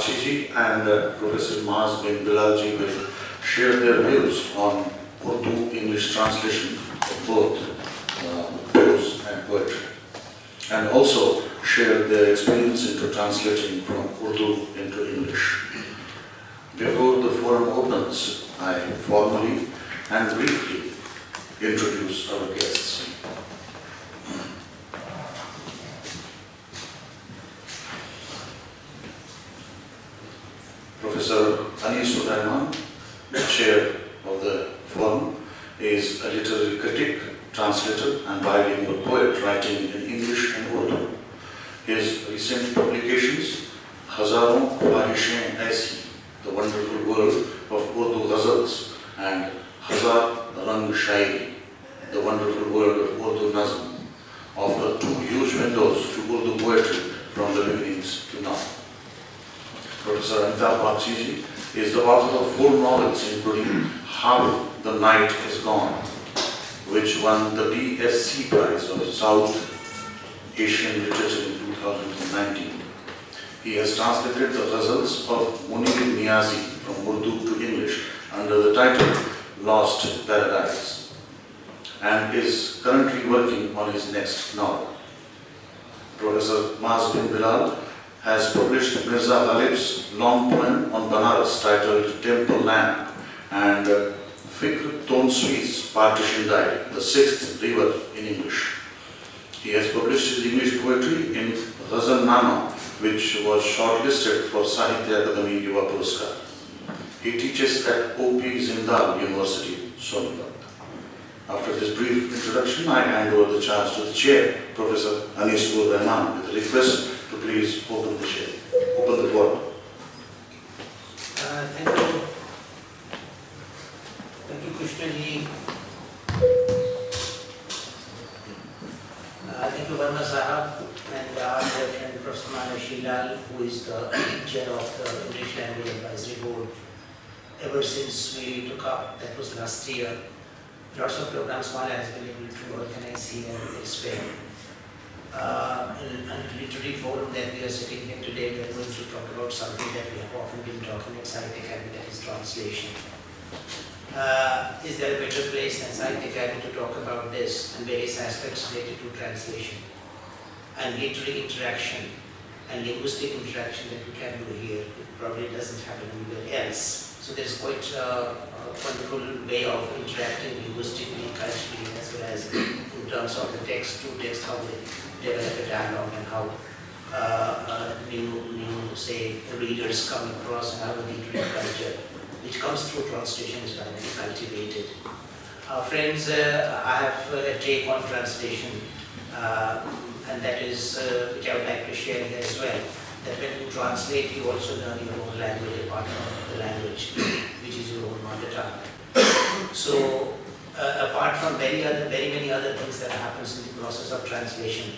Bakshi and Professor Maaz bin Bilalji will share their views on Urdu-English translation of both prose and poetry, and also share their experience into translating from Urdu into English. Before the forum opens, I formally and briefly introduce our guests. Professor Anisur Rahman, the chair of the forum, is a literary critic, translator and bilingual poet writing in English and Urdu. His recent publications, Hazaron Khwahishein Aisi, The Wonderful World of Urdu Ghazals, and Hazar Rang Shairi, The Wonderful World of Urdu Nazm, offer two huge windows to Urdu poetry from the beginnings to now. Professor Amitabh Bakshi is the author of 4 novels, including How the Night is Gone, which won the BSc Prize of South Asian Literature in 2019. He has translated the ghazals of Munir Niazi from Urdu to English under the title Lost Paradise, and is currently working on his next novel. Professor Maaz bin Bilal has published Mirza Ghalib's long poem on Banaras titled Temple Lamp, and Fikr Tonsui's Partition Diary, The Sixth River in English. He has published his English poetry in Ghazal Nama, which was shortlisted for Sahitya Akademi Yuva Puraskar. He teaches at OP Zindal University, Sonipat. After this brief introduction, I hand over the charge to the chair, Professor Anisur Rahman, with a request to please open the forum. Thank you. Thank you, Krishnaji. Thank you, Varma Sahab, and our dear friend Professor Shilal, who is the chair of the English Language Advisory Board. Ever since we took up, that was last year, lots of programs Mala has been able to organize here in Spain. In a literary forum that we are sitting here today, we are going to talk about something that we have often been talking at Sahitya Akademi, that is translation. Is there a better place than Sahitya Akademi to talk about this and various aspects related to translation and literary interaction and linguistic interaction that we can do here? It probably doesn't happen anywhere else. So there's quite a wonderful way of interacting linguistically, culturally, as well as in terms of the text to text, how they develop a dialogue and how new say readers come across and how the literary culture which comes through translation is finally cultivated. Friends, I have a take on translation, and that is which I would like to share here as well. That when you translate, you also learn your own language apart from the language, which is your own mother tongue. So, apart from very many other things that happens in the process of translation,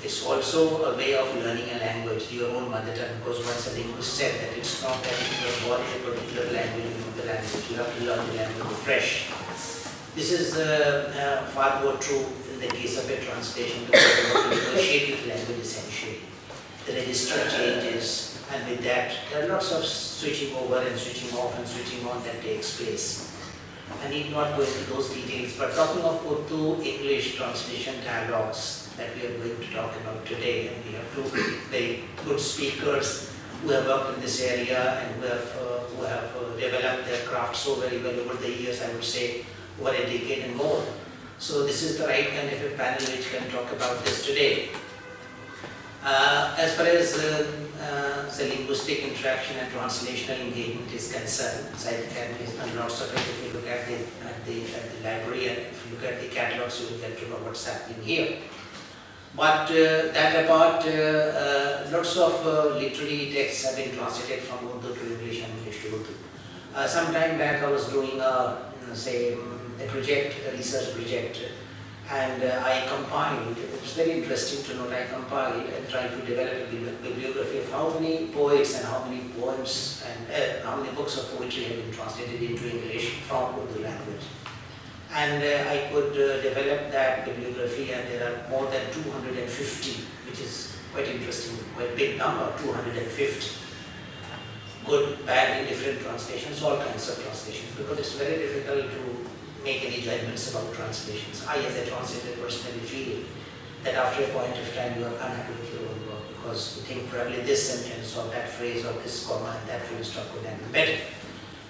it's also a way of learning a language, your own mother tongue, because once a linguist said that it's not that if you are born in a particular language, you know the language, you have to learn the language afresh. This is far more true in the case of a translation, because you have to negotiate with language essentially. The register changes, and with that, there are lots of switching over and switching off and switching on that takes place. I need not go into those details, but talking of Urdu English translation dialogues that we are going to talk about today, and we have two very good speakers who have worked in this area and who have developed their craft so very well over the years, I would say over a decade and more. So this is the right kind of a panel which can talk about this today. As far as the linguistic interaction and translational engagement is concerned, Sahitya Akademi has done lots of it. If you look at the library and if you look at the catalogs, you will get to know what's happening here. But that apart, lots of literary texts have been translated from Urdu to English and English to Urdu. Some time back I was doing a research project, and I compiled, it was very interesting to note, I compiled and tried to develop a bibliography of how many poets and how many poems and how many books of poetry have been translated into English from Urdu language. And I could develop that bibliography, and there are more than 250, which is quite interesting, quite big number, 250. good, bad, indifferent translations, all kinds of translations, because it's very difficult to make any judgments about translations. I, as a translator, personally feel that after a point of time you are unhappy with your own work because you think probably this sentence or that phrase or this comma and that full stop could have been better.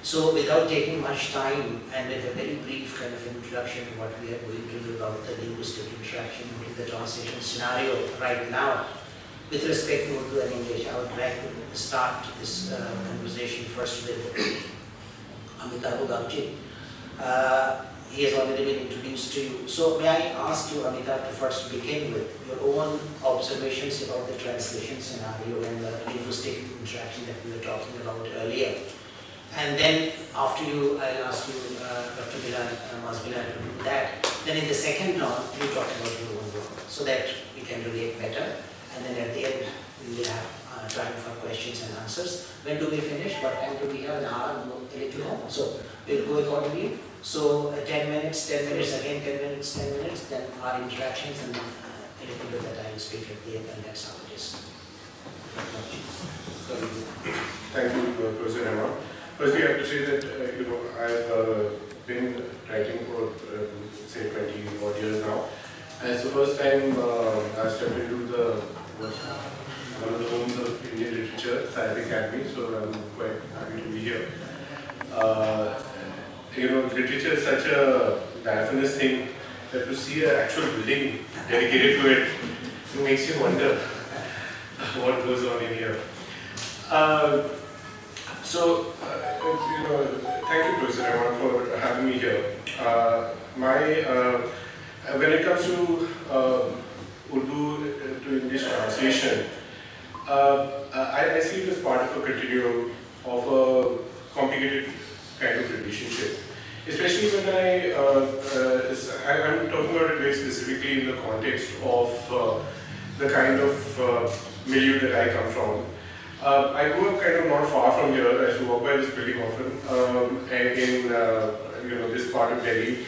So without taking much time and with a very brief kind of introduction to what we are going to do about the linguistic interaction in the translation scenario right now, with respect to Urdu and English, I would like to start this conversation first with Amitabh Gapchi. He has already been introduced to you. So may I ask you, Amitabh, to first begin with your own observations about the translation scenario and the linguistic interaction that we were talking about earlier. And then after you, I'll ask you, Dr. Bilal, Masbilal, to do that. Then in the second round, you talk about your own work so that we can relate better. And then at the end, we will have time for questions and answers. When do we finish? What time do we have? An hour, a little more. So we'll go accordingly. So 10 minutes, 10 minutes, again 10 minutes, 10 minutes, then our interactions and a little bit that I will speak at the end, and that's how it is. Thank you, Professor Rahman. Firstly, I have to say that I've been writing for say 20 odd years now, and it's the first time I stepped into one of the homes of Indian literature, Sahitya Academi. So I'm quite happy to be here. Literature is such a diaphanous thing that to see an actual building dedicated to it makes you wonder what goes on in here. Thank you, Professor Rahman, for having me here. When it comes to Urdu to English translation, I see it as part of a continuum of a complicated kind of relationship. Especially when I'm talking about it very specifically in the context of the kind of milieu that I come from. I grew up kind of not far from here. I used to walk by this building often in this part of Delhi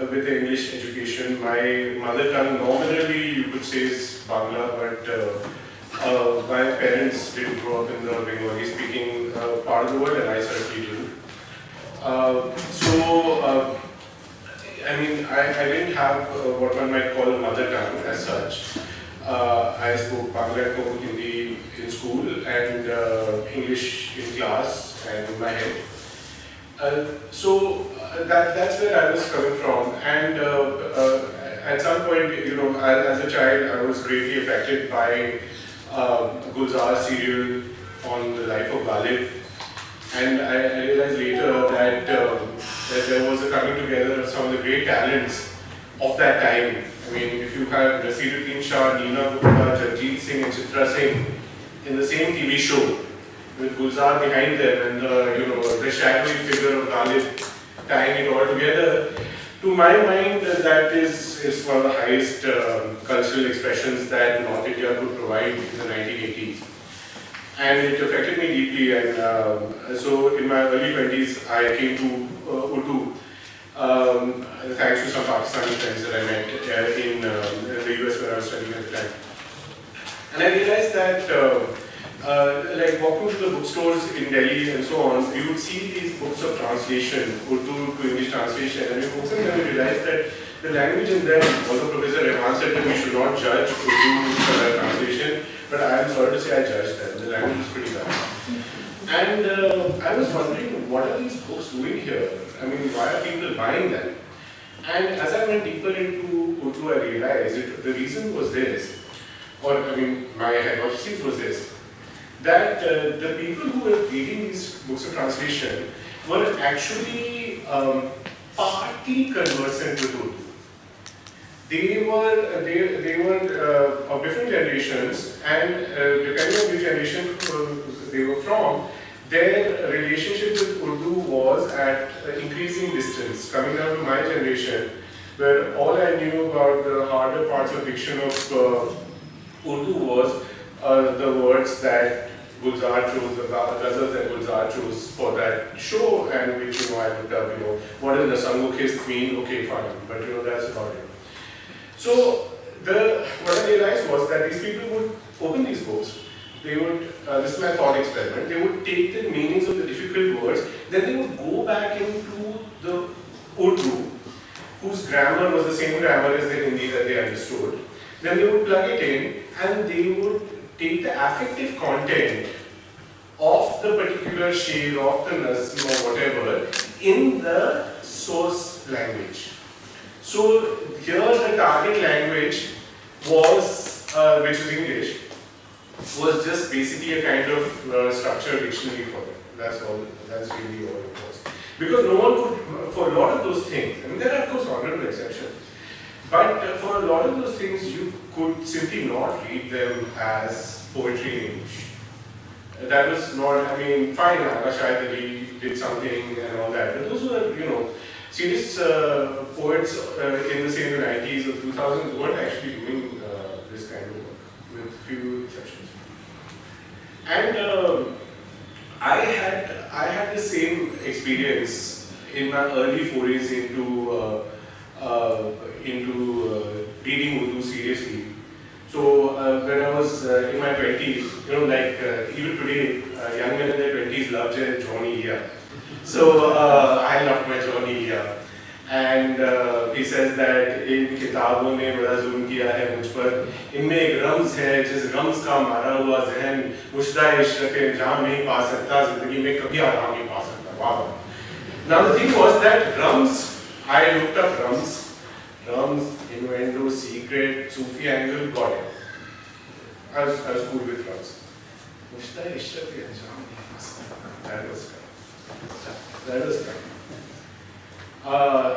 with the English education. My mother tongue nominally you could say is Bangla, but my parents didn't grow up in the Bengali speaking part of the world, and I certainly do. I didn't have what one might call a mother tongue as such. I spoke Bangla at home, Hindi in school, and English in class and in my head. That's where I was coming from. And at some point, as a child, I was greatly affected by Gulzar serial on the life of Ghalib. And I realized later that there was a coming together of some of the great talents of that time. I mean, if you have Rasiruddin Shah, Neena Gupta, Jagjit Singh and Chitra Singh in the same TV show with Gulzar behind them and the shadowy figure of Ghalib tying it all together, to my mind that is one of the highest cultural expressions that North India could provide in the 1980s. And it affected me deeply, and so in my early 20s I came to Urdu thanks to some Pakistani friends that I met in the US where I was studying at the time. And I realized that like walking to the bookstores in Delhi and so on, you would see these books of translation, Urdu to English translation, and you open them and realize that the language in them, although Professor Rahman said that we should not judge Urdu translation, but I am sorry to say I judged them. The language is pretty bad. And I was wondering, what are these books doing here? I mean, why are people buying them? And as I went deeper into Urdu, I realized the reason was this, or my hypothesis was this, that the people who were reading these books of translation were actually partly conversant with Urdu. They were of different generations, and depending on which generation they were from, their relationship with Urdu was at increasing distance. Coming down to my generation, where all I knew about the harder parts of diction of Urdu was the words that Gulzar chose, the ghazals that Gulzar chose for that show, and which I looked up, what does Nasangukist mean? Okay, fine, but that's about it. So what I realized was that these people would open these books they would, this is my thought experiment, they would take the meanings of the difficult words, then they would go back into the Urdu, whose grammar was the same grammar as the Hindi that they understood. Then they would plug it in and they would take the affective content of the particular shade, of the nazm or whatever, in the source language. So here the target language was, which is English, was just basically a kind of structured dictionary for them. That's all. That's really all it was. Because no one could, for a lot of those things, I mean there are of course honorable exceptions, but for a lot of those things you could simply not read them as poetry in English. That was not, I mean, fine, Shahitya Akademi did something and all that, but those were, you know, serious poets in the same 90s or 2000s weren't actually doing this kind of work, with few exceptions. And I had the same experience in my early forays into reading Urdu seriously. So when I was in my 20s, you know, like even today, young men in their 20s love their Johnny Leah. So I loved my Johnny Leah. And he says that इन किताबों ने बड़ा जुल्म किया है मुझ पर, इनमें एक रम्ज़ है जिस रम्ज़ का मारा हुआ ज़हन मुश्ता इश्क़ जाम नहीं पा सकता, ज़िंदगी में कभी आराम नहीं पा सकता. Wow. Now the thing was that drums, I looked up drums, innuendo, secret, Sufi angle, got it. I was cool with drums. Mushta ishq pe anjam nahi pa sakta. That was kind.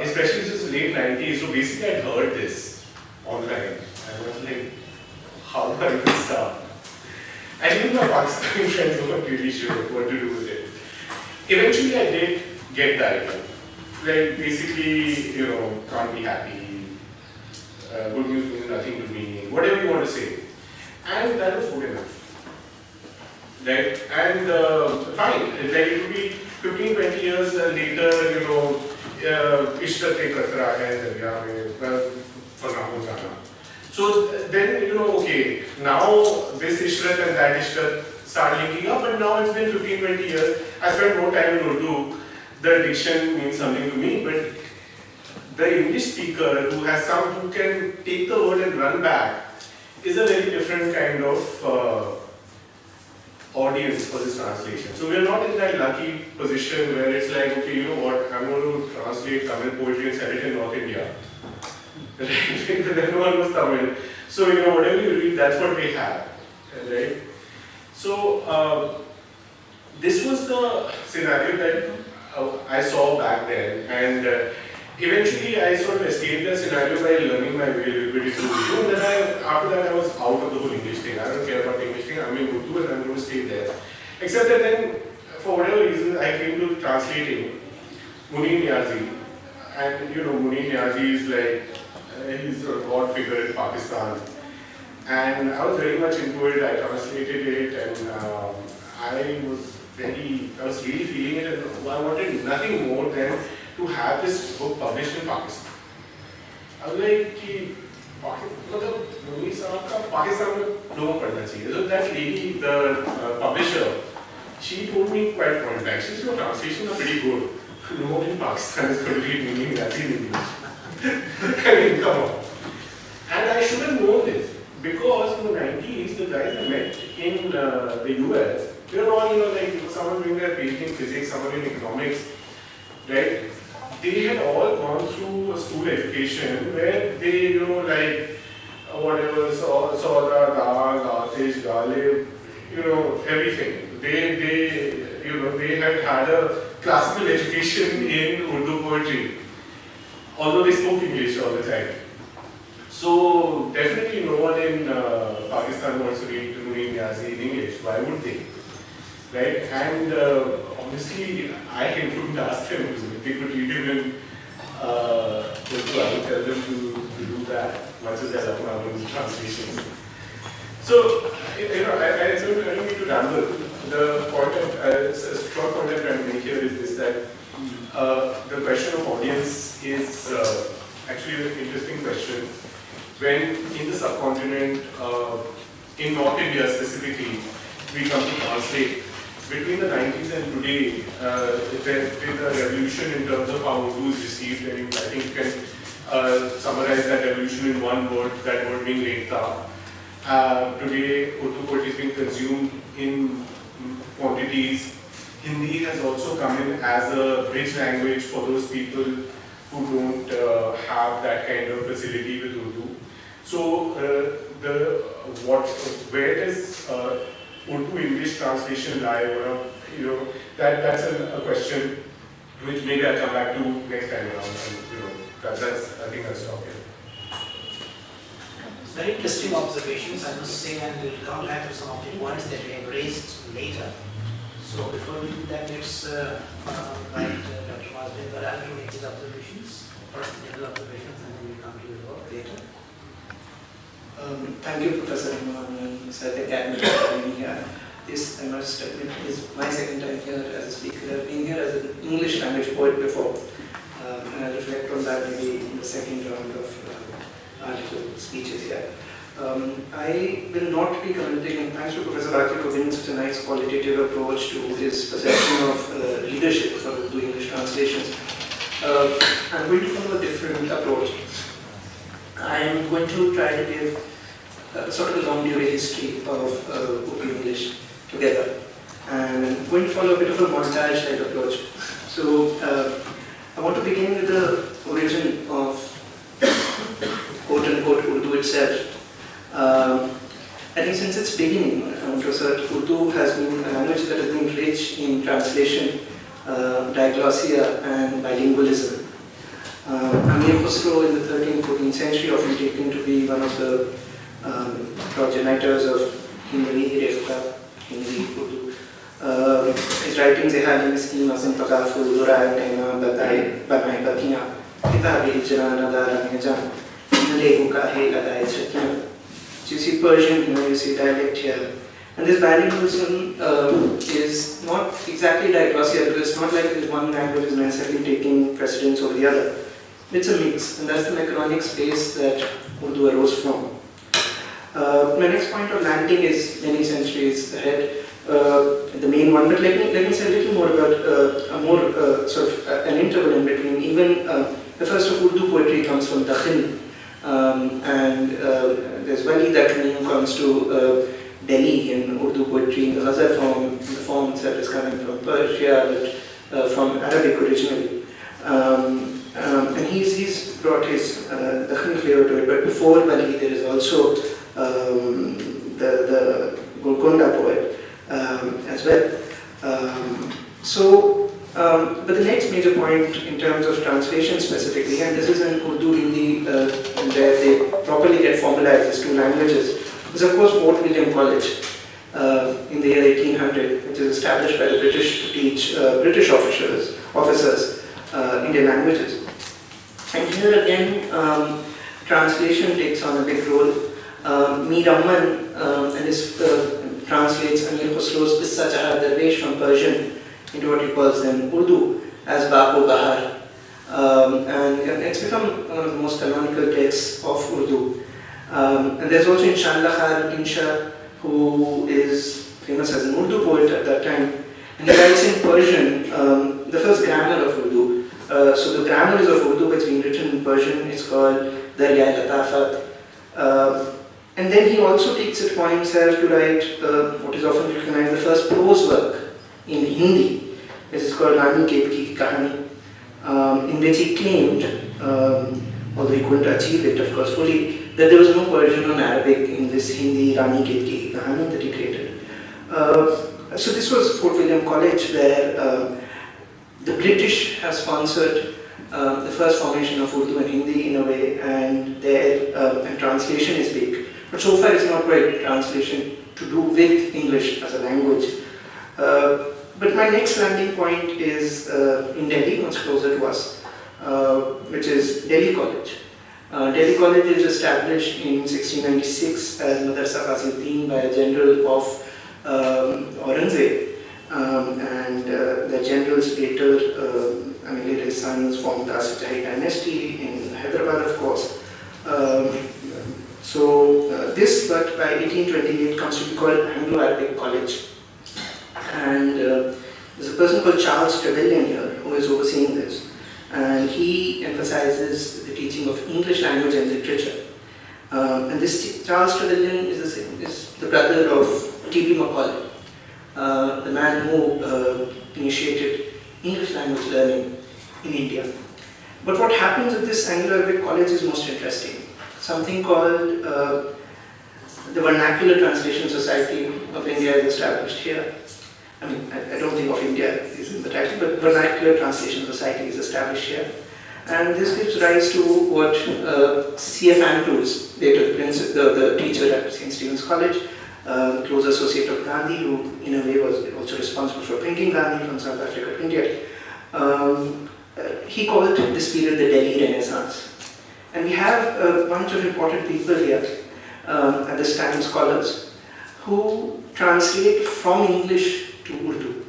Especially since late 90s, so basically I heard this online. I was like, how do I even start? And even my Pakistani friends weren't really sure what to do with it. Eventually I did get the idea. Like basically, you know, can't be happy, good news means nothing to me, whatever you want to say. And that was good enough. Right? And fine, like it would be 15-20 years later, you know, ishrat ek qatra hai darya mein, fana ho jana. So then, you know, okay, now this ishrat and that ishrat start linking up, but now it's been 15-20 years. I spent more time in Urdu. The diction means something to me, but the English speaker who can take the word and run back is a very different kind of audience for this translation. So we are not in that lucky position where it's like, okay, you know what, I'm going to translate Tamil poetry and sell it in North India. Right? Because everyone was Tamil. So, you know, whatever you read, that's what they have. Right? So, this was the scenario that I saw back then, and eventually I sort of escaped that scenario by learning my way a little bit into Urdu. And then after that I was out of the whole English thing. I don't care about the English thing, I'm in Urdu and I'm going to stay there. Except that then, for whatever reason, I came to translating Munir Niazi. And you know, Munir Niazi is like, he's a god figure in Pakistan. And I was very much into it, I translated it, and I was really feeling it, and I wanted nothing more than to have this book published in Pakistan. I was like, Munir Sahab ka Pakistan mein logon ko padhna chahiye. So that lady, the publisher, she told me quite point blank, she said, your translations are pretty good. No one in Pakistan is going to read Munir Niazi in English. I mean, come on. And I should have known this, because in the 90s, the guys I met in the US, they were all, you know, like someone doing their PhD in physics, someone in economics, right? They had all gone through a school education where they, you know, like whatever, Soda, Dal, Atish, Galib, you know, everything. They had a classical education in Urdu poetry, although they spoke English all the time. So definitely no one in Pakistan wants to read Munir Niazi in English. Why would they? Right? And honestly, I couldn't ask them if they could read him in Urdu. I would tell them to do that, much as I love my translations. So, you know, I don't mean to ramble. The point a short point I'm trying to make here is this, that the question of audience is actually an interesting question. When in the subcontinent, in North India specifically, we come to translate. Between the 90s and today, there's been a revolution in terms of how Urdu is received, and I think you can summarize that revolution in one word, that word being Rekta. Today, Urdu poetry is being consumed in quantities. Hindi has also come in as a bridge language for those people who don't have that kind of facility with Urdu. So, where does Urdu English translation lie? Or, that's a question which maybe I'll come back to next time around. And, I think that's okay. Very interesting observations, I must say, and we'll come back to some of the points that we have raised later. So before we do that, let's invite Dr. Rabindra to make his observations, first general observations, and then we'll come to your work later. Thank you, Professor Bhavan and Sahitya Academi for having me here. This, I must admit, is my second time here as a speaker. I've been here as an English language poet before, and I'll reflect on that maybe in the second round of article speeches here. I will not be commenting, and thanks to Professor Bhakti for giving such a nice qualitative approach to his perception of leadership for Urdu English translations. I'm going to follow a different approach. I am going to try to give sort of a long durée history of Urdu English together, and I'm going to follow a bit of a montage type approach. So I want to begin with the origin of quote-unquote Urdu itself. I think since its beginning, to assert, Urdu has been a language that has been rich in translation, diglossia and bilingualism. Amir Khusro in the 13th, 14th century, often taken to be one of the progenitors of Hindi, Refka, Hindi, Urdu. His writings, Ehali Miskin, Asim Pagaful, Durai, Naima, Batai, Banai, Bakiya, Kitabi Hijra, Nadara, Mejan, Nalehu Kahe, Gadai, Chakiya. So you see Persian here, you see dialect here. And this bilingualism is not exactly diglossia, because it's not like this one language is necessarily taking precedence over the other. It's a mix, and that's the macronic space that Urdu arose from. My next point of landing is many centuries ahead, the main one, but let me say a little more about sort of an interval in between. Even the first of Urdu poetry comes from Dakhil, and there's Wali that name comes to Delhi in Urdu poetry in the Ghazal form. The form itself is coming from Persia, but from Arabic originally. And he's brought his Dakhini flavor to it. But before Wali, there is also the Golconda poet as well. But the next major point in terms of translation specifically, and this is in Urdu, Hindi, where they properly get formalized as two languages, is of course Fort William College in the year 1800, which is established by the British to teach British officers Indian languages. And here again, translation takes on a big role. Mir Amman and this translates Amir Khusro's Qissa Chahar Darwesh from Persian into what he calls then Urdu as Baqo Bahar. And it's become one of the most canonical texts of Urdu. And there's also Inshallah Khan Insha, who is famous as an Urdu poet at that time. And he writes in Persian the first grammar of Urdu. So the grammar is of Urdu, but it's been written in Persian. It's called Darya Latafat. And then he also takes it upon himself to write what is often recognized the first prose work in Hindi. This is called Rani Ketki Ki Kahani, in which he claimed, although he couldn't achieve it of course fully, that there was no Persian or Arabic in this Hindi Rani Ketki Ki Kahani that he created. So this was Fort William College, where the British have sponsored the first formation of Urdu and Hindi in a way, and their and translation is big. But so far it's not quite translation to do with English as a language. But my next landing point is in Delhi, much closer to us, which is Delhi College. Delhi College is established in 1696 as Madrasa Qaziuddin by a general of Aurangzeb, and the generals later, later his sons formed the Ashajahi dynasty in Hyderabad, of course. This, but by 1828, comes to be called Anglo-Arabic College. a person called Charles Trevelyan here who is overseeing this, and he emphasizes the teaching of English language and literature. And this Charles Trevelyan is the brother of T.B. Macaulay, the man who initiated English language learning in India. But what happens at this Anglo-Arabic college is most interesting. Something called the Vernacular Translation Society of India is established here. I mean, I don't think of India is in the title, but Vernacular Translation Society is established here. And this gives rise to what C.F. Andrews, later the teacher at St. Stephen's College, close associate of Gandhi, who in a way was also responsible for bringing Gandhi from South Africa to India. He called this period the Delhi Renaissance. And we have a bunch of important people here at this time, scholars, who translate from English to Urdu.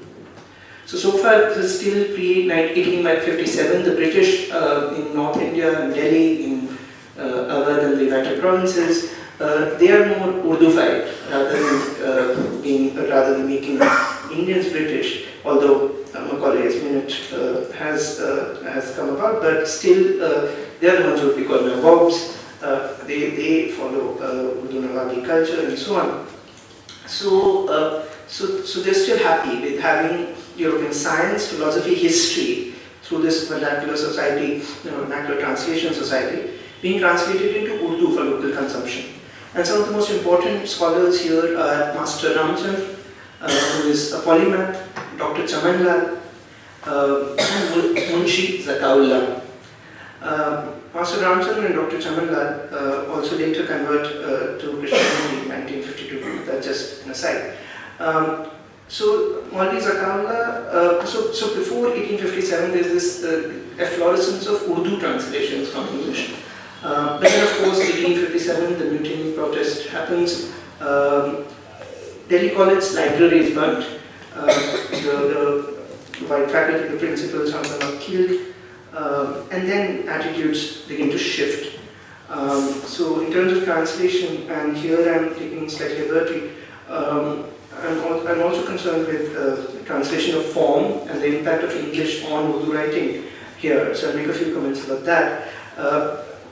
So far, this is still pre-1857, the British in North India, in Delhi, in Awadh and the United Provinces, they are more Urdufied rather than making Indians British, although Macaulay's minute has come about, but still they are the ones who would be called Nawabs. They follow Urdu Nawabi culture and so on. So they're still happy with having European science, philosophy, history through this vernacular society, vernacular translation society, being translated into Urdu for local consumption. And some of the most important scholars here are Master Ramchand, who is a polymath, Dr. Chamanlal, and Munshi Zakaullah. Master Ramchand and Dr. Chamanlal also later convert to Christianity in 1952. That's just an aside. So Maulvi Zakaullah, so before 1857 there's this efflorescence of Urdu translations from English. But then of course 1857 the mutiny protest happens. Delhi College library is burnt. The white faculty, the principals, some of them are killed. And then attitudes begin to shift. So in terms of translation, and here I'm taking slightly liberty, I'm also concerned with translation of form and the impact of English on Urdu writing here. So I'll make a few comments about that.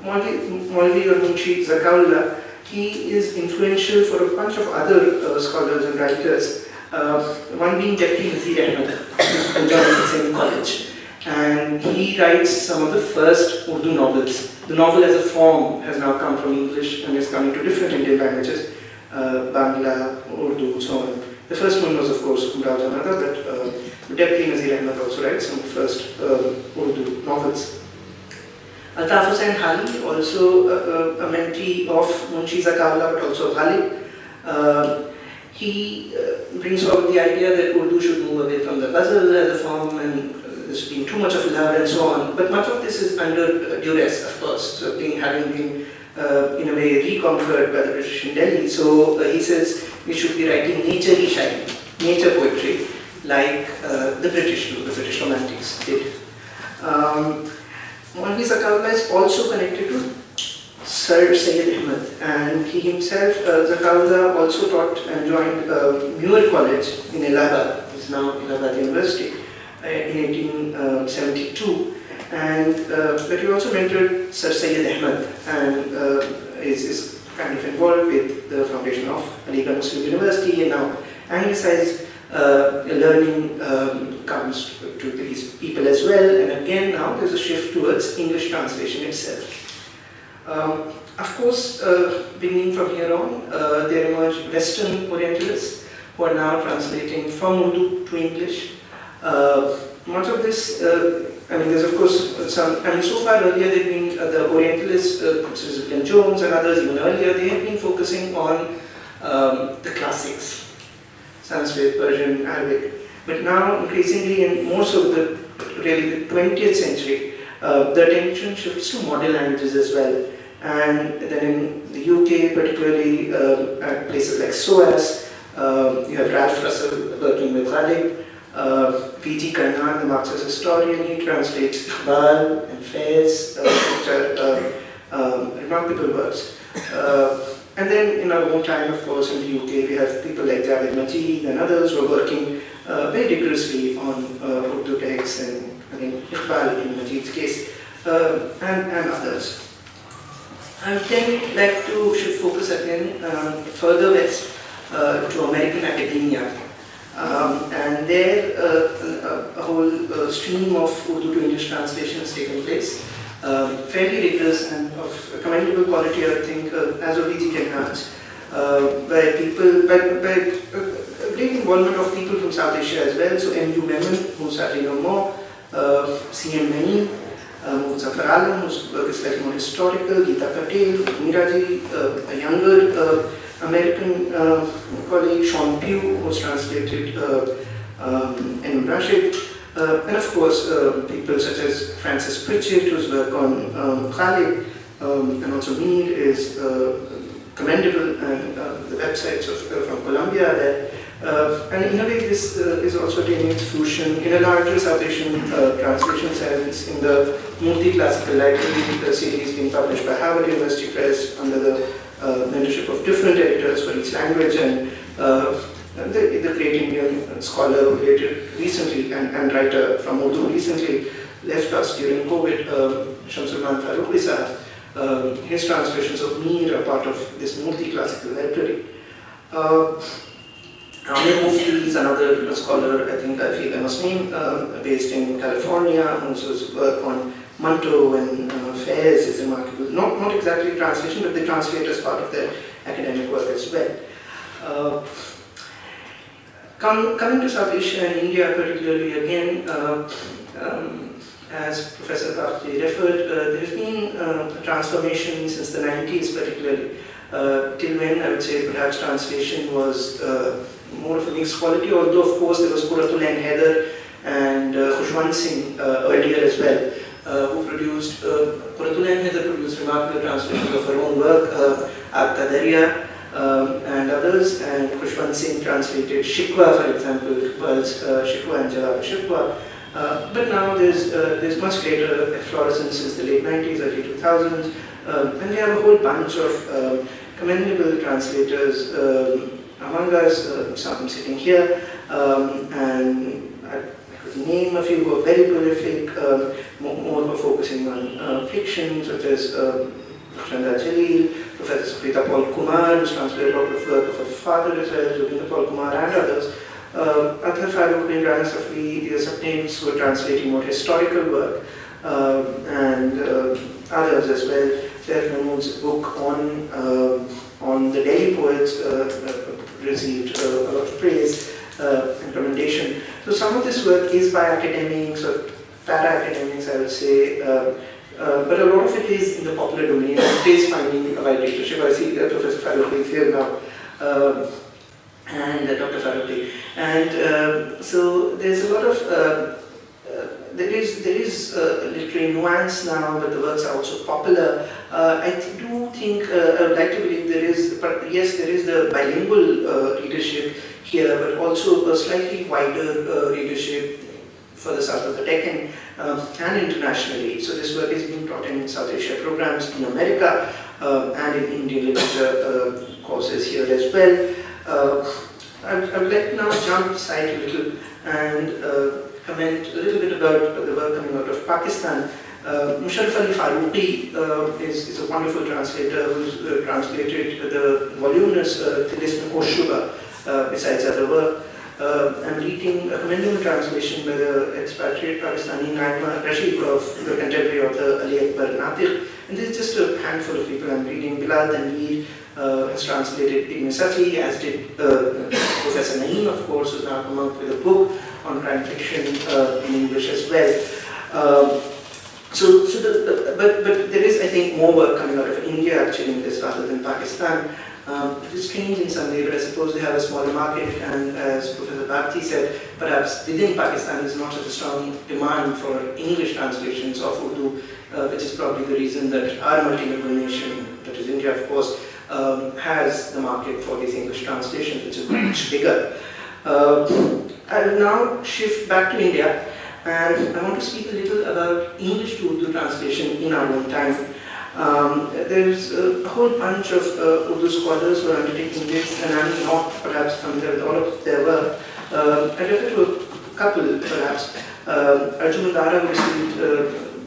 Maulvi or Munshi Zakaullah, he is influential for a bunch of other scholars and writers. One being Deputy Nazir Ahmed, who joined the same college. And he writes some of the first Urdu novels. The novel as a form has now come from English and is coming to different Indian languages, Bangla, Urdu, so on. The first one was, of course, Umrao Janata, but Deputy Nazir Ahmed also writes some of the first Urdu novels. Altaf Hussain Hali, also a mentee of Munshi Zakaullah, but also Ghalib. He brings forward the idea that Urdu should move away from the ghazal as a form and there's been too much of love and so on. But much of this is under duress, of course, so having been in a way reconquered by the British in Delhi. So he says we should be writing nature-y shairi, nature poetry, like the British do, the British Romantics did. Maulvi Zakaullah is also connected to Sir Syed Ahmed, and he himself, Zakaullah, also taught and joined Muir College in Allahabad, it's now Allahabad University, in 1872. But he also mentored Sir Syed Ahmed and is kind of involved with the foundation of Aligarh Muslim University, and now anglicized learning comes to these people as well, and again now there's a shift towards English translation itself. Of course, beginning from here on, there emerge Western Orientalists who are now translating from Urdu to English. Much of this, there's of course some, so far earlier there have been the Orientalists, such as William Jones and others even earlier, they have been focusing on the classics, Sanskrit, Persian, Arabic. But now increasingly, and more so the 20th century, the attention shifts to modern languages as well. And then in the UK, particularly at places like SOAS, you have Ralph Russell working with Ghalib, V.G. Karnan, the Marxist historian, he translates Iqbal and Faiz, which are remarkable works. And then in our own time, of course, in the UK, we have people like Javed Majid and others who are working very rigorously on Urdu texts, and I think Iqbal in Majid's case, and others. I would then like to shift focus again further west to American academia. And there a whole stream of Urdu to English translation has taken place. Fairly rigorous and of commendable quality, I think, as Obiji can enhance, by people, by great involvement of people from South Asia as well. So M.U. Memon, who sadly no more, C.M. Naeem, Muzaffar Alam, whose work is slightly more historical, Geeta Patel, Miraji, a younger American colleague, Sean Pugh, who's translated N. Rashid, and of course people such as Francis Pritchett, whose work on Khalid and also Mead is commendable, and the websites from Colombia there. And in a way, this is also attaining its fruition in a larger South Asian translation sense in the Murti Classical Library, the series being published by Harvard University Press under the mentorship of different editors for each language, and the great Indian scholar who later recently and writer from Urdu recently left us during COVID, Shamsulman Farooqi Sahab. His translations of Mir are part of this Murti Classical Library. Amir Mufti is another scholar, I think I feel I must name, based in California, whose work on Manto and Fairs is remarkable. Not exactly translation, but they translate as part of their academic work as well. Coming to South Asia and India particularly, again, as Professor Bhakti referred, there has been a transformation since the 90s particularly, till when I would say perhaps translation was more of a mixed quality, although of course there was Quratul and Heather and Khushwant Singh earlier as well, who produced, Quratul and Heather produced remarkable translations of her own work, Aagta Darya and others, and Khushwant Singh translated Shikwa, for example, Iqbal's Shikwa and Jawab Shikwa. But now there's much greater efflorescence since the late 90s, early 2000s, and we have a whole bunch of commendable translators among us, some sitting here, and I could name a few who are very prolific, more focusing on fiction, such as Chanda Jalil, Professor Sukrita Paul Kumar, who's translated a lot of work of her father as well, Rabindra Paul Kumar and others. Athar Farooqi and Rana Safri, these are names who are translating more historical work, and others as well. Jeff Mahmood's book on the Delhi poets received a lot of praise and commendation. So some of this work is by academics or para-academics, I would say, but a lot of it is in the popular domain. It is finding a wide readership. I see Professor Farooqi is here now, and Dr. Farooqi. And so there's a lot of there is literary nuance now, but the works are also popular. I do think, I would like to believe there is, yes, there is the bilingual readership here, but also a slightly wider readership for the south of the Deccan and internationally. So this work is being taught in South Asia programs in America and in Indian literature courses here as well. I would like to now jump aside a little and comment a little bit about the work coming out of Pakistan. Musharraf Ali Farooqi is a wonderful translator who's translated the voluminous Tilism Oshuba besides other work. I'm reading a commendable translation by the expatriate Pakistani Naima Rashid of the contemporary author Ali Akbar Natiq. And this is just a handful of people I'm reading. Bilal Tanveer has translated Ibn Safi, as did Professor Naeem, of course, who's now come out with a book on crime fiction in English as well. But there is, I think, more work coming out of India actually in this rather than Pakistan. It is strange in some way, but I suppose they have a smaller market, and as Professor Bhakti said, perhaps within Pakistan there is not such a strong demand for English translations of Urdu, which is probably the reason that our multilingual nation, that is India of course, has the market for these English translations, which is much bigger. I will now shift back to India, and I want to speak a little about English to Urdu translation in our own time. There's a whole bunch of Urdu scholars who are undertaking this, and I'm not perhaps familiar with all of their work. I refer to a couple, perhaps. Arjun Dara received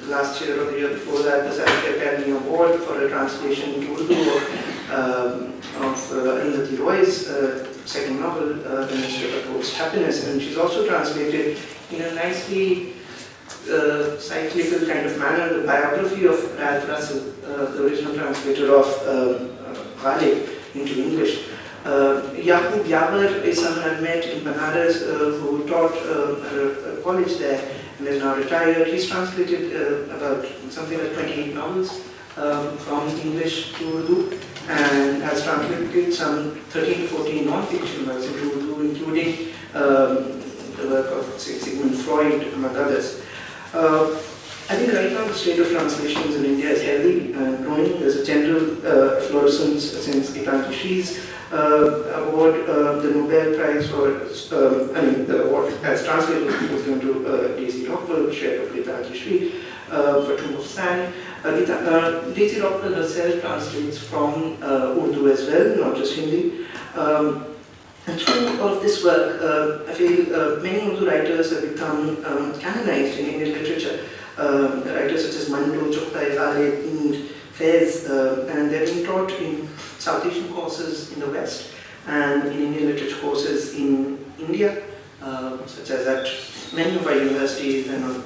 last year or the year before that the Sahitya Akademi Award for a translation into Urdu of Arundhati Roy's second novel, The Mystery of a Ghost's Happiness, and she's also translated in a nicely cyclical kind of manner the biography of Ralph Russell, the original translator of Ghalib into English. Yaqub Yavar is someone I met in Banaras who taught at a college there and is now retired. He's translated about something like 28 novels from English to Urdu and has translated some 13 to 14 non-fiction works into Urdu, including the work of Sigmund Freud, among others. I think right now the state of translations in India is healthy and growing. There's a general fluorescence since Gitanji Shree's award, the Nobel Prize for, the award as translated was given to Daisy Rockwell, shared of Gitanji Shree, for Tomb of Sand. Daisy Rockwell herself translates from Urdu as well, not just Hindi. And through all of this work, I feel many Urdu writers have become canonized in Indian literature. Writers such as Mandu, Choktai, Ghalib, Ind, Faiz, and they're being taught in South Asian courses in the West and in Indian literature courses in India, such as at many of our universities and on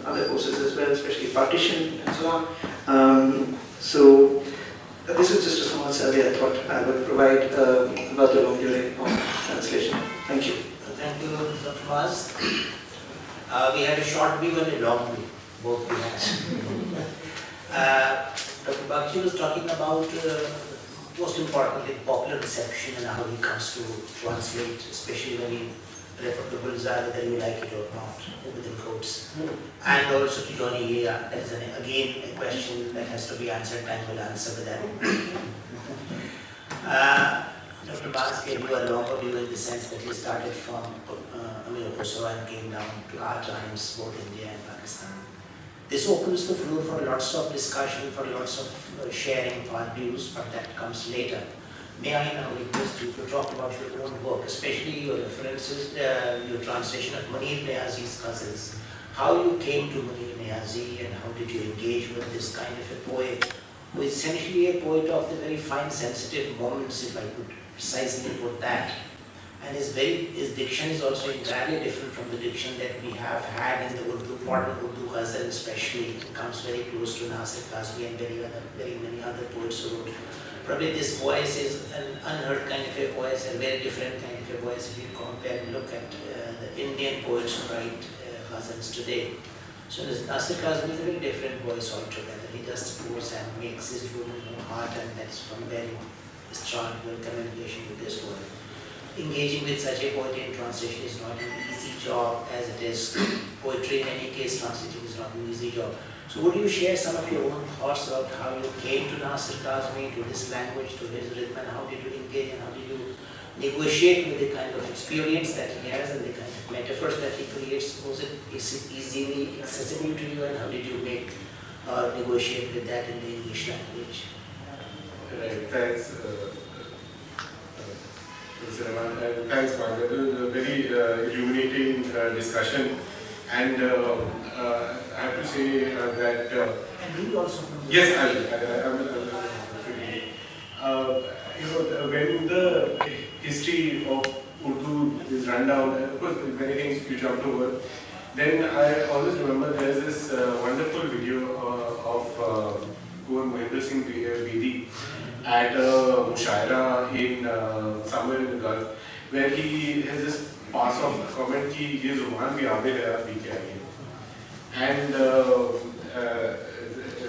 other courses as well, especially partition and so on. So this is just a small survey I thought I would provide about the long during of translation. Thank you. Thank you, Dr. Maz. We had a short view and a long view, both we had. Dr. Bakshi was talking about, most importantly, popular reception and how he comes to translate, especially when he refer to Gulzar, whether you like it or not, within quotes. And also to Johnny, that is again a question that has to be answered, time will answer with that. Dr. Baz gave you a longer view in the sense that he started from Kosovo and came down to our times, both India and Pakistan. This opens the floor for lots of discussion, for lots of sharing of our views, but that comes later. May I now request you to talk about your own work, especially your references, your translation of Munir Niazi's Ghazals. How you came to Munir Niazi and how did you engage with this kind of a poet, who is essentially a poet of the very fine, sensitive moments, if I could precisely put that. And his diction is also entirely different from the diction that we have had in the Urdu, modern Urdu Ghazal especially. It comes very close to Nasir Kazmi and very many other poets who wrote. Probably this voice is an unheard kind of a voice, a very different kind of a voice if you compare and look at the Indian poets who write Ghazals today. So Nasir Kazmi is a very different voice altogether. He just goes and makes his room heart, and that's from where he started your communication with this world. Engaging with such a poet in translation is not an easy job, as it is poetry in any case, translating is not an easy job. So would you share some of your own thoughts about how you came to Nasir Kazmi, to this language, to his rhythm, and how did you engage and how did you negotiate with the kind of experience that he has and the kind of metaphors that he creates? Was it easily accessible to you, and how did you negotiate with that in the English language? Right, thanks. Thanks, Margaret. It was a very illuminating discussion, and I have to say that. And you also from the Yes, I will. When the history of Urdu is run down, and of course many things you jumped over, then I always remember there's this wonderful video of Kuwar Mohinder Singh Bedi at a mushaira in somewhere in the Gulf, where he has this pass-off comment कि ये ज़ुबान भी आबे है आप भी क्या है, and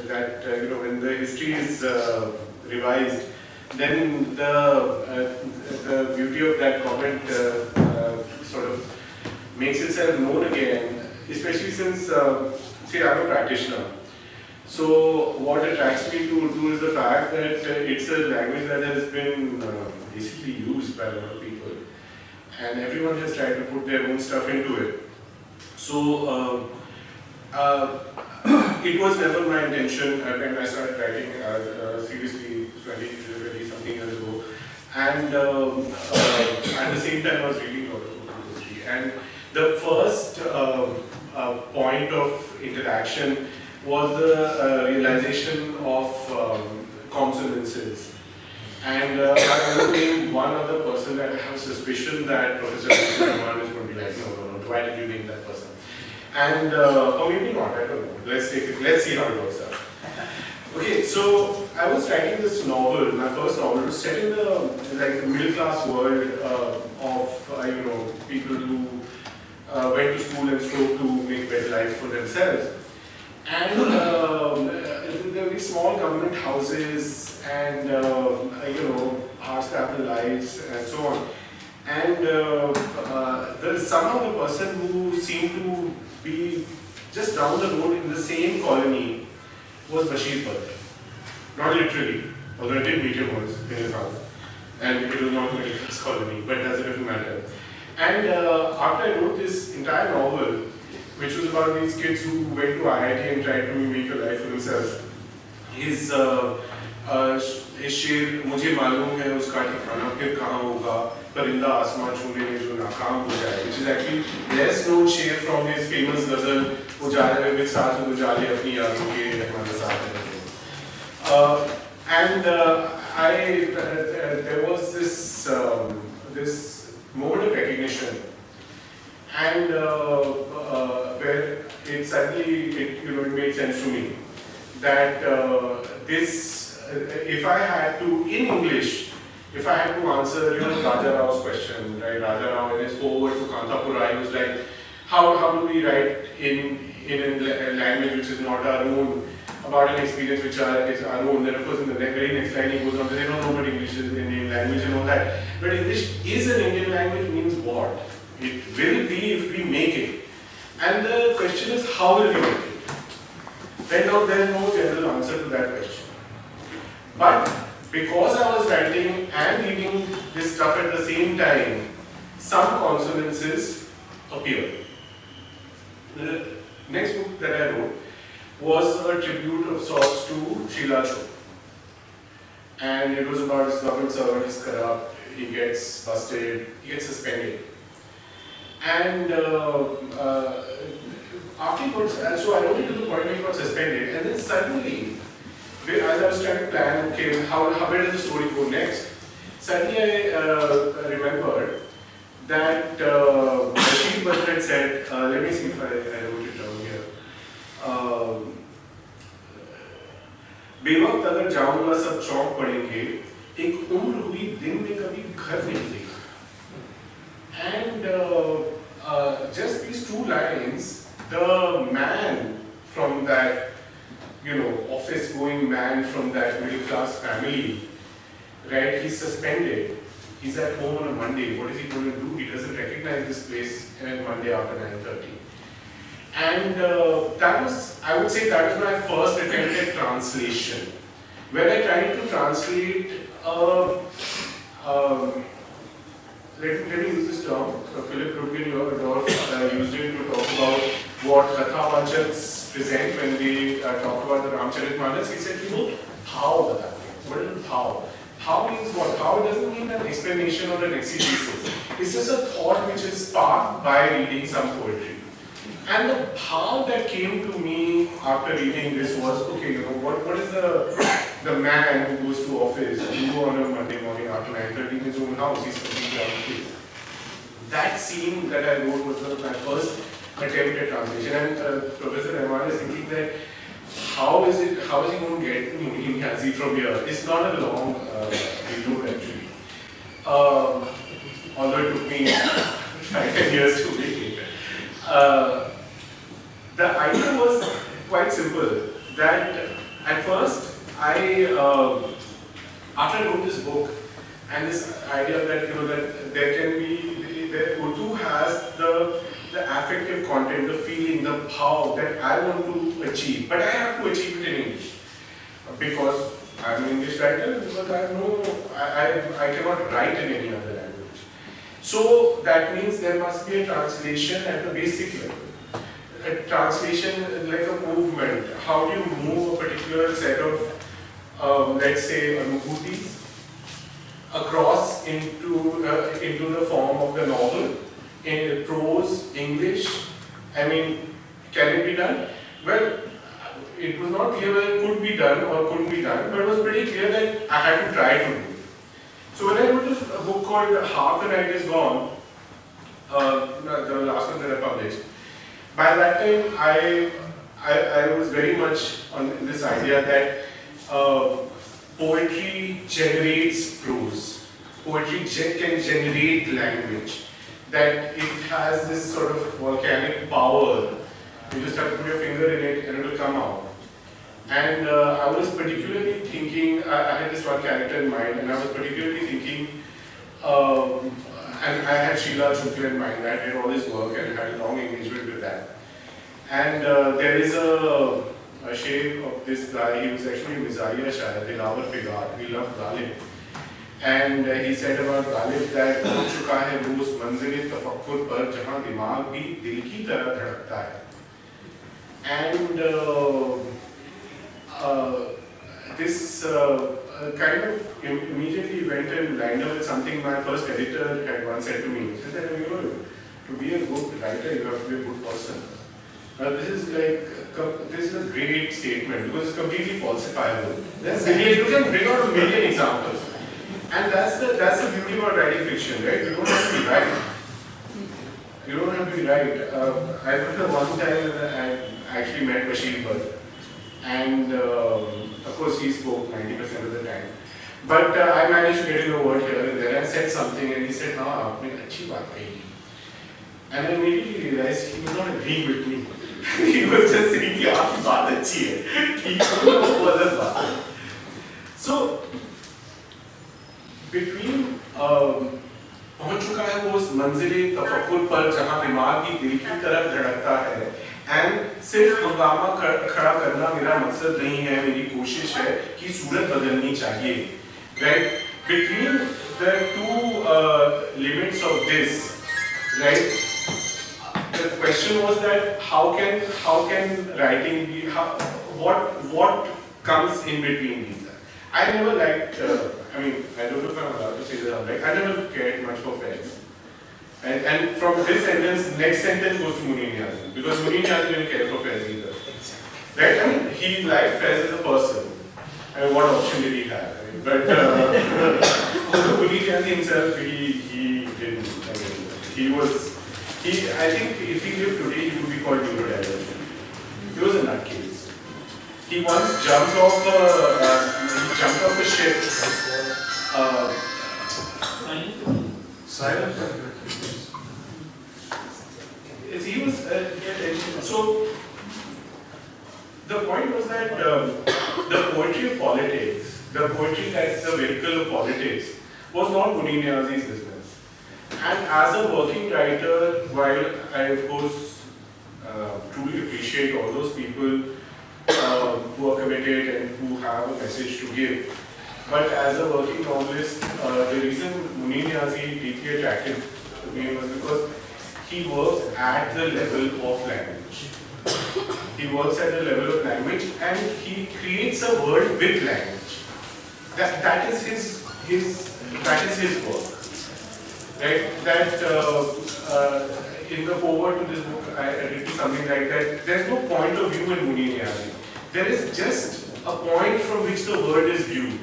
that when the history is revised, then the beauty of that comment sort of makes itself known again, especially since say I'm a practitioner. So what attracts me to Urdu is the fact that it's a language that has been basically used by a lot of people, and everyone has tried to put their own stuff into it. So it was never my intention when I started writing seriously 20 something years ago. And at the same time I was reading a lot of poetry. And the first point of interaction was the realization of consonances. And I was named one other person that I have suspicion that Professor Bhavan is going to be like, no, why did you name that person? And, or maybe not, I don't know. Let's see how it works out. Okay, so I was writing this novel, my first novel, was set in the middle class world of people who went to school and strove to make better life for themselves. And there were these small government houses and hard-stapled lives and so on. And somehow the person who seemed to be just down the road in the same colony was Bashir Bhavan. Not literally, although I did meet him once in his house. And it was not a middle class colony, but it doesn't matter. And after I wrote this entire novel, which was about these kids who went to IIT and tried to make a life for themselves, his शेर मुझे मालूम है उसका ठिकाना फिर कहाँ होगा परिंदा आसमान छूने में जो नाकाम हो जाए, which is actually less known शेर from his famous ghazal उजाले में साथ उजाले अपनी यादों के हमारे साथ हैं. And there was this moment of recognition, and where it suddenly it made sense to me that if I had to, in English, if I had to answer Raja Rao's question, right? Raja Rao in his foreword to Kantapura, he was like, how do we write in a language which is not our own, about an experience which is our own. Then of course in the very next line he goes on to say, no, but English is an Indian language and all that. But English is an Indian language means what? It will be if we make it. And the question is, how will we make it? Right now there is no general answer to that question. But because I was writing and reading this stuff at the same time, some consonances appeared. The next book that I wrote was a tribute of sorts to Sheila Cho. And it was about his government servant, he's corrupt, he gets busted, he gets suspended. And afterwards, so I wrote it to the point where he got suspended, and then suddenly, as I was trying to plan, okay, where does the story go next? Suddenly I remembered that Bashir Bhavan had said, let me see if I wrote it down here. बेवक्त अगर जाऊंगा सब चौक पड़ेंगे एक उम्र हुई दिन में कभी घर नहीं देखा. And just these two lines, the man from that office going man from that middle class family, right, he's suspended, he's at home on a Monday, what is he going to do? He doesn't recognize this place on Monday after 9:30. And that was, I would say, that was my first attempt at translation, where I tried to translate, let me use this term, Philip Rudkin used it to talk about what Kathavachaks present when they talk about the Ramcharitmanas. He said, how that means. What is how? How means what? How doesn't mean an explanation or an exegesis. It's just a thought which is sparked by reading some poetry. And the bhav that came to me after reading this was, okay, what is the man who goes to office, who go on a Monday morning after 9:30 in his own house, he's completely out of place. That scene that I wrote was my first attempt at translation. And Professor Rahman is thinking that how is he going to get to Nyazi from here? It's not a long video actually. Although it took me 10 years to make it. The idea was quite simple, that at first after I wrote this book, and this idea that that there can be, that Urdu has the affective content, the feeling, the bhav that I want to achieve, but I have to achieve it in English because I'm an English writer, because I cannot write in any other language. So that means there must be a translation at the basic level. a translation is like a movement. How do you move a particular set of, let's say, anubhutis across into the form of the novel, in prose, English? I mean, can it be done? Well, it was not clear whether it could be done or couldn't be done, but it was pretty clear that I had to try to do it. So when I wrote a book called Half the Night Is Gone, the last one that I published, by that time I was very much on this idea that poetry generates prose, poetry can generate language, that it has this sort of volcanic power. You just have to put your finger in it and it will come out. And I was particularly thinking, I had this one character in mind, and I was particularly thinking, and I had Sheila Chukla in mind. I did all this work and had a long engagement with that. And there is a shape of this guy. He was actually Mizaiya Shayad, Dilawar Figar. He loved Ghalib. And he said about Ghalib that हो चुका है वो उस मंजिल तफक्कुर पर जहाँ दिमाग भी दिल की तरह धड़कता है. And this kind of immediately went and lined up with something my first editor had once said to me. He said that, you know, to be a good writer, you have to be a good person. This is a great statement because it's completely falsifiable. You can bring out a million examples. And that's the beauty about writing fiction, right? You don't have to be right. You don't have to be right. I remember one time I actually met Bashir Bhatt. And of course he spoke 90% of the time. But I managed to get in a word here and there. I said something and he said, "No, aapne achhi baat kahi." And I immediately realized he was not agreeing with me. He was just saying कि आपकी बात अच्छी है, ठीक है, वो गलत बात है. So between पहुंच चुका है वो उस मंजिले तफक्कुर पर जहाँ दिमाग की दिल की तरफ धड़कता है. एंड सिर्फ हंगामा खड़ा करना मेरा मकसद नहीं है, मेरी कोशिश है कि सूरत बदलनी चाहिए. Right? Between the two limits of this, right? The question was that how can writing be, what comes in between these? I never liked. I mean, I don't know if I'm allowed to say that. Like, I never cared much for fairs. And from this sentence, next sentence goes to Munir Niazi, because Munir Niazi didn't care for fairs either. Right? I mean, he liked fairs as a person. I mean, what option did he have? I mean, but Munir Niazi himself, he didn't. I mean, I think if he lived today, he would be called neurodivergent. He was a nutcase. He once jumped off a ship. Silent. He was so. The point was that the poetry of politics, the poetry that's the vehicle of politics, was not Munir Niazi's business. And as a working writer, while I of course truly appreciate all those people who are committed and who have a message to give, but as a working novelist, the reason Munir Niazi deeply attracted me was because he works at the level of language. He works at the level of language and he creates a world with language. That is his work. Right? That in the foreword to this book, I written something like that. There is no point of view in Munir Niazi. There is just a point from which the world is viewed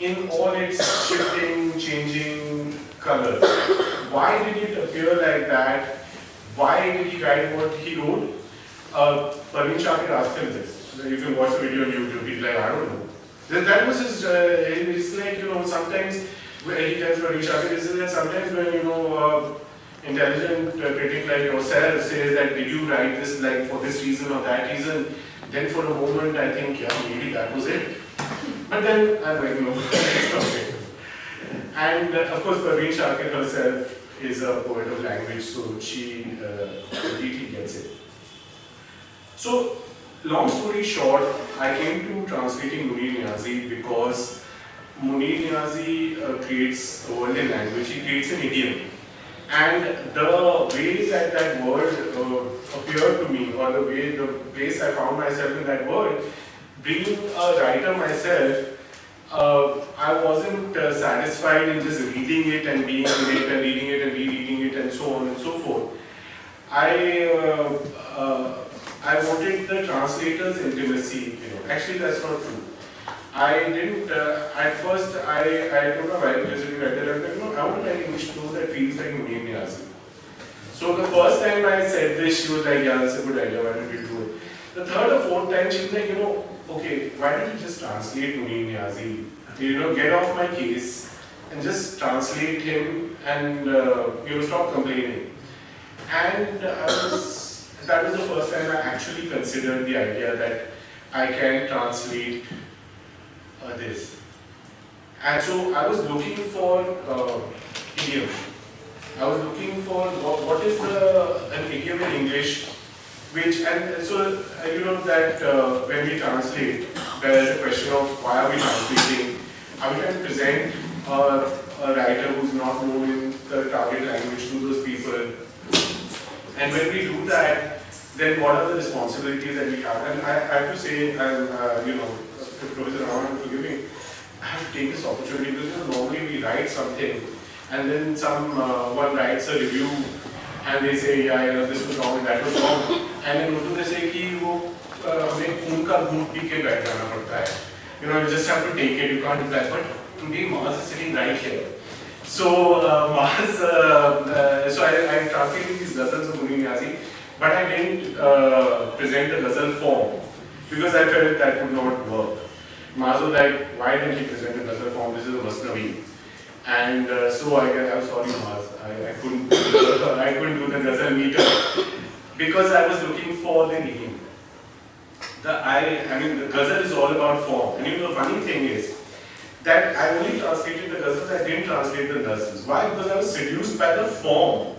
in all its shifting, changing colors. Why did it appear like that? Why did he write what he wrote? Parveen Shakir asked him this. You can watch the video on YouTube. He's like, I don't know. That was his. It's like, you know, sometimes he tells Parveen Shakir, this is that sometimes when, you know, intelligent critic like yourself says that did you write this like for this reason or that reason, then for a moment I think, yeah, maybe that was it. But then I'm like, no, it's not it. And of course, Parveen Shakir herself is a poet of language, so she completely gets it. So, long story short, I came to translating Munir Niazi because Munir Niazi creates a world in language, he creates an idiom. And the way that that word appeared to me, or the place I found myself in that word, being a writer myself, I wasn't satisfied in just reading it and being in it and reading it and rereading it and so on and so forth. I wanted the translator's intimacy. Actually, that's not true. I didn't, at first, I told my wife, visiting writer, I want to write English prose that feels like Munir Niazi. So the first time I said this, she was like, yeah, that's a good idea, why don't we do it? The third or fourth time, she was like, okay, why don't you just translate Munir Niazi? Get off my case and just translate him and, stop complaining. And that was the first time I actually considered the idea that I can translate this. And so I was looking for idiom. I was looking for what is an idiom in English, and so that when we translate, there is a question of why are we translating? Are we trying to present a writer who's not known in the target language to those people? And when we do that, then what are the responsibilities that we have? And I have to say, Professor Bhavan, forgive me, I have to take this opportunity because normally we write something and then one writes a review and they say, yeah, this was wrong and that was wrong. And in Urdu they say कि वो हमें खून का घूंट P के बैठ जाना पड़ता है. You just have to take it, you can't do that. But today Maz is sitting right here. So so I translated these ghazals of Munir Niazi, but I didn't present the ghazal form because I felt that would not work. Maz was like, why didn't he present the ghazal form? This is a Masnavi. And so I was sorry, Maz, I couldn't do the ghazal meter because I was looking for the idiom. The ghazal is all about form. And the funny thing is that I only translated the ghazals, I didn't translate the ghazals. Why? Because I was seduced by the form.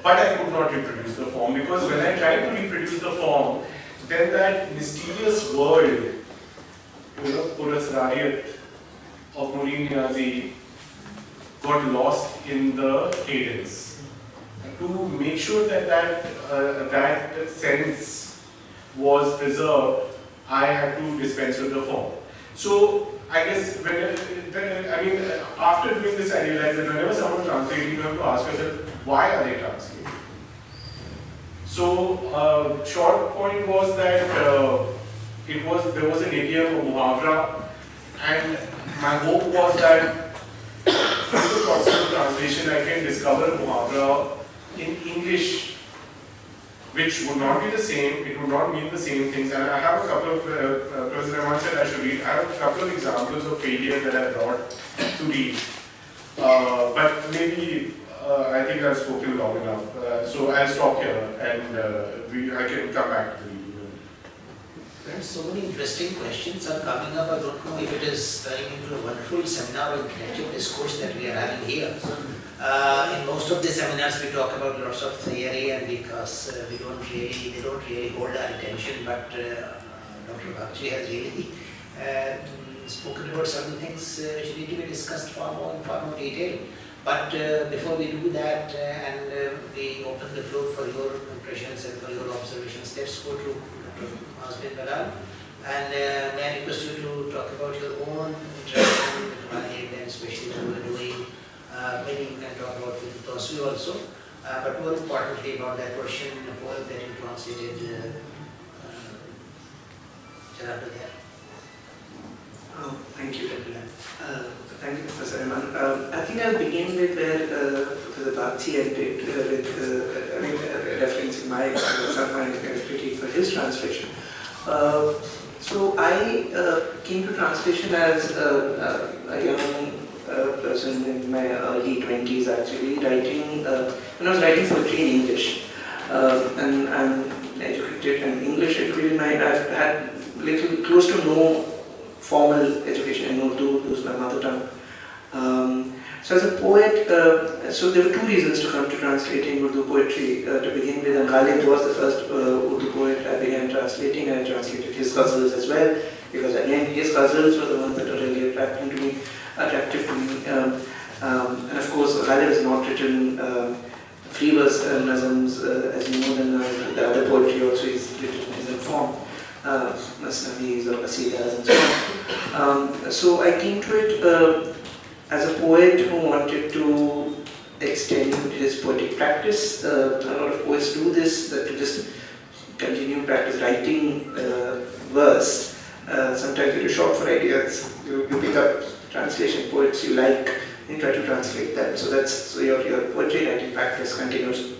But I could not reproduce the form because when I tried to reproduce the form, then that mysterious world, Purasrariyat of Munir Niazi got lost in the cadence. To make sure that that sense was preserved, I had to dispense with the form. So I guess after doing this, I realized that whenever someone is translating, you have to ask yourself, why are they translating? So short point was that there was an idiom of muhavra, and my hope was that through the process of translation, I can discover muhavra in English, which would not be the same, it would not mean the same things. And I have a couple of, Professor Rahman said I should read, I have a couple of examples of failure that I brought to read. But maybe I think I've spoken long enough. So I'll stop here and I can come back to the reading. Friends, so many interesting questions are coming up. I don't know if it is turning into a wonderful seminar or intellectual discourse that we are having here. In most of the seminars we talk about lots of theory, and because they don't really hold our attention, but Dr. Bakshi has really spoken about certain things which need to be discussed far more detail. But before we do that and we open the floor for your impressions and for your observations, let's go to Dr. Bhavan. And may I request you to talk about your own interaction with Mani and especially what you were doing. Maybe you can talk about with Tosui also, but more importantly about that Persian poem that you translated. Thank you. Thank you, Professor Rahman. I think I'll begin with where Professor Bakshi ended, referencing my critique for his translation. So I came to translation as a young person in my early 20s, actually, writing, when I was writing poetry in English. And I'm educated and English educated. I've had little, close to no formal education in Urdu, which was my mother tongue. So as a poet, so there were two reasons to come to translating Urdu poetry. To begin with, and Ghalib was the first Urdu poet I began translating. I translated his ghazals as well, because again, his ghazals were the ones that were really attractive to me. And of course, Ghalib has not written three was nazms, as you know, then the other poetry also is written in form, masnavis or qasidas and so on. So I came to it as a poet who wanted to extend his poetic practice. A lot of poets do this, that to just continue practice writing verse. Sometimes you're short for ideas. You pick up translation poets you like, and you try to translate that. So your poetry writing practice continues.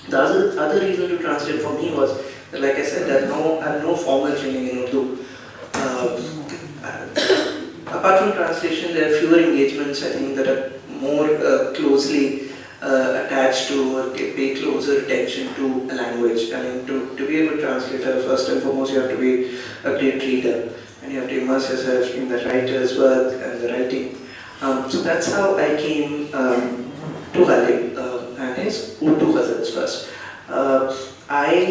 The other reason to translate for me was that, like I said, I have no formal training in Urdu. Apart from translation, there are fewer engagements, I think, that are more closely attached to or pay closer attention to a language. I mean, to be able to translate, first and foremost, you have to be a great reader, and you have to immerse yourself in the writer's work and the writing. So that's how I came to Ghalib and his Urdu ghazals first. I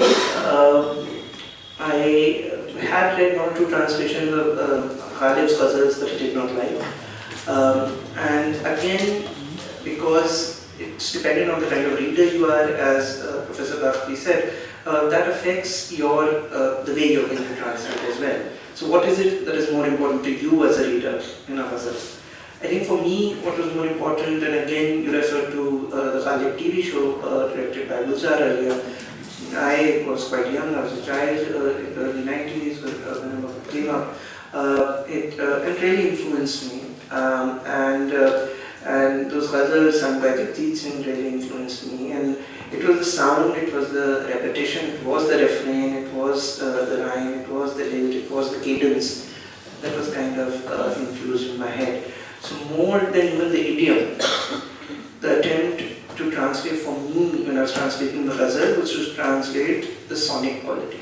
had read one or two translations of Ghalib's ghazals that I did not like. And again, because it's dependent on the kind of reader you are, as Professor Bhavan said, that affects the way you're going to translate as well. So what is it that is more important to you as a reader in a ghazal? I think for me, what was more important, and again you referred to the Ghalib TV show directed by Gulzar earlier. I was quite young, I was a child in the early 90s when I came up. It really influenced me, and those ghazals sung by Jagjeet Singh really influenced me. And it was the sound, it was the repetition, it was the refrain, it was the rhyme, it was the lilt, it was the cadence that was kind of infused in my head. So more than even the idiom, the attempt to translate for me when I was translating the ghazal was to translate the sonic quality.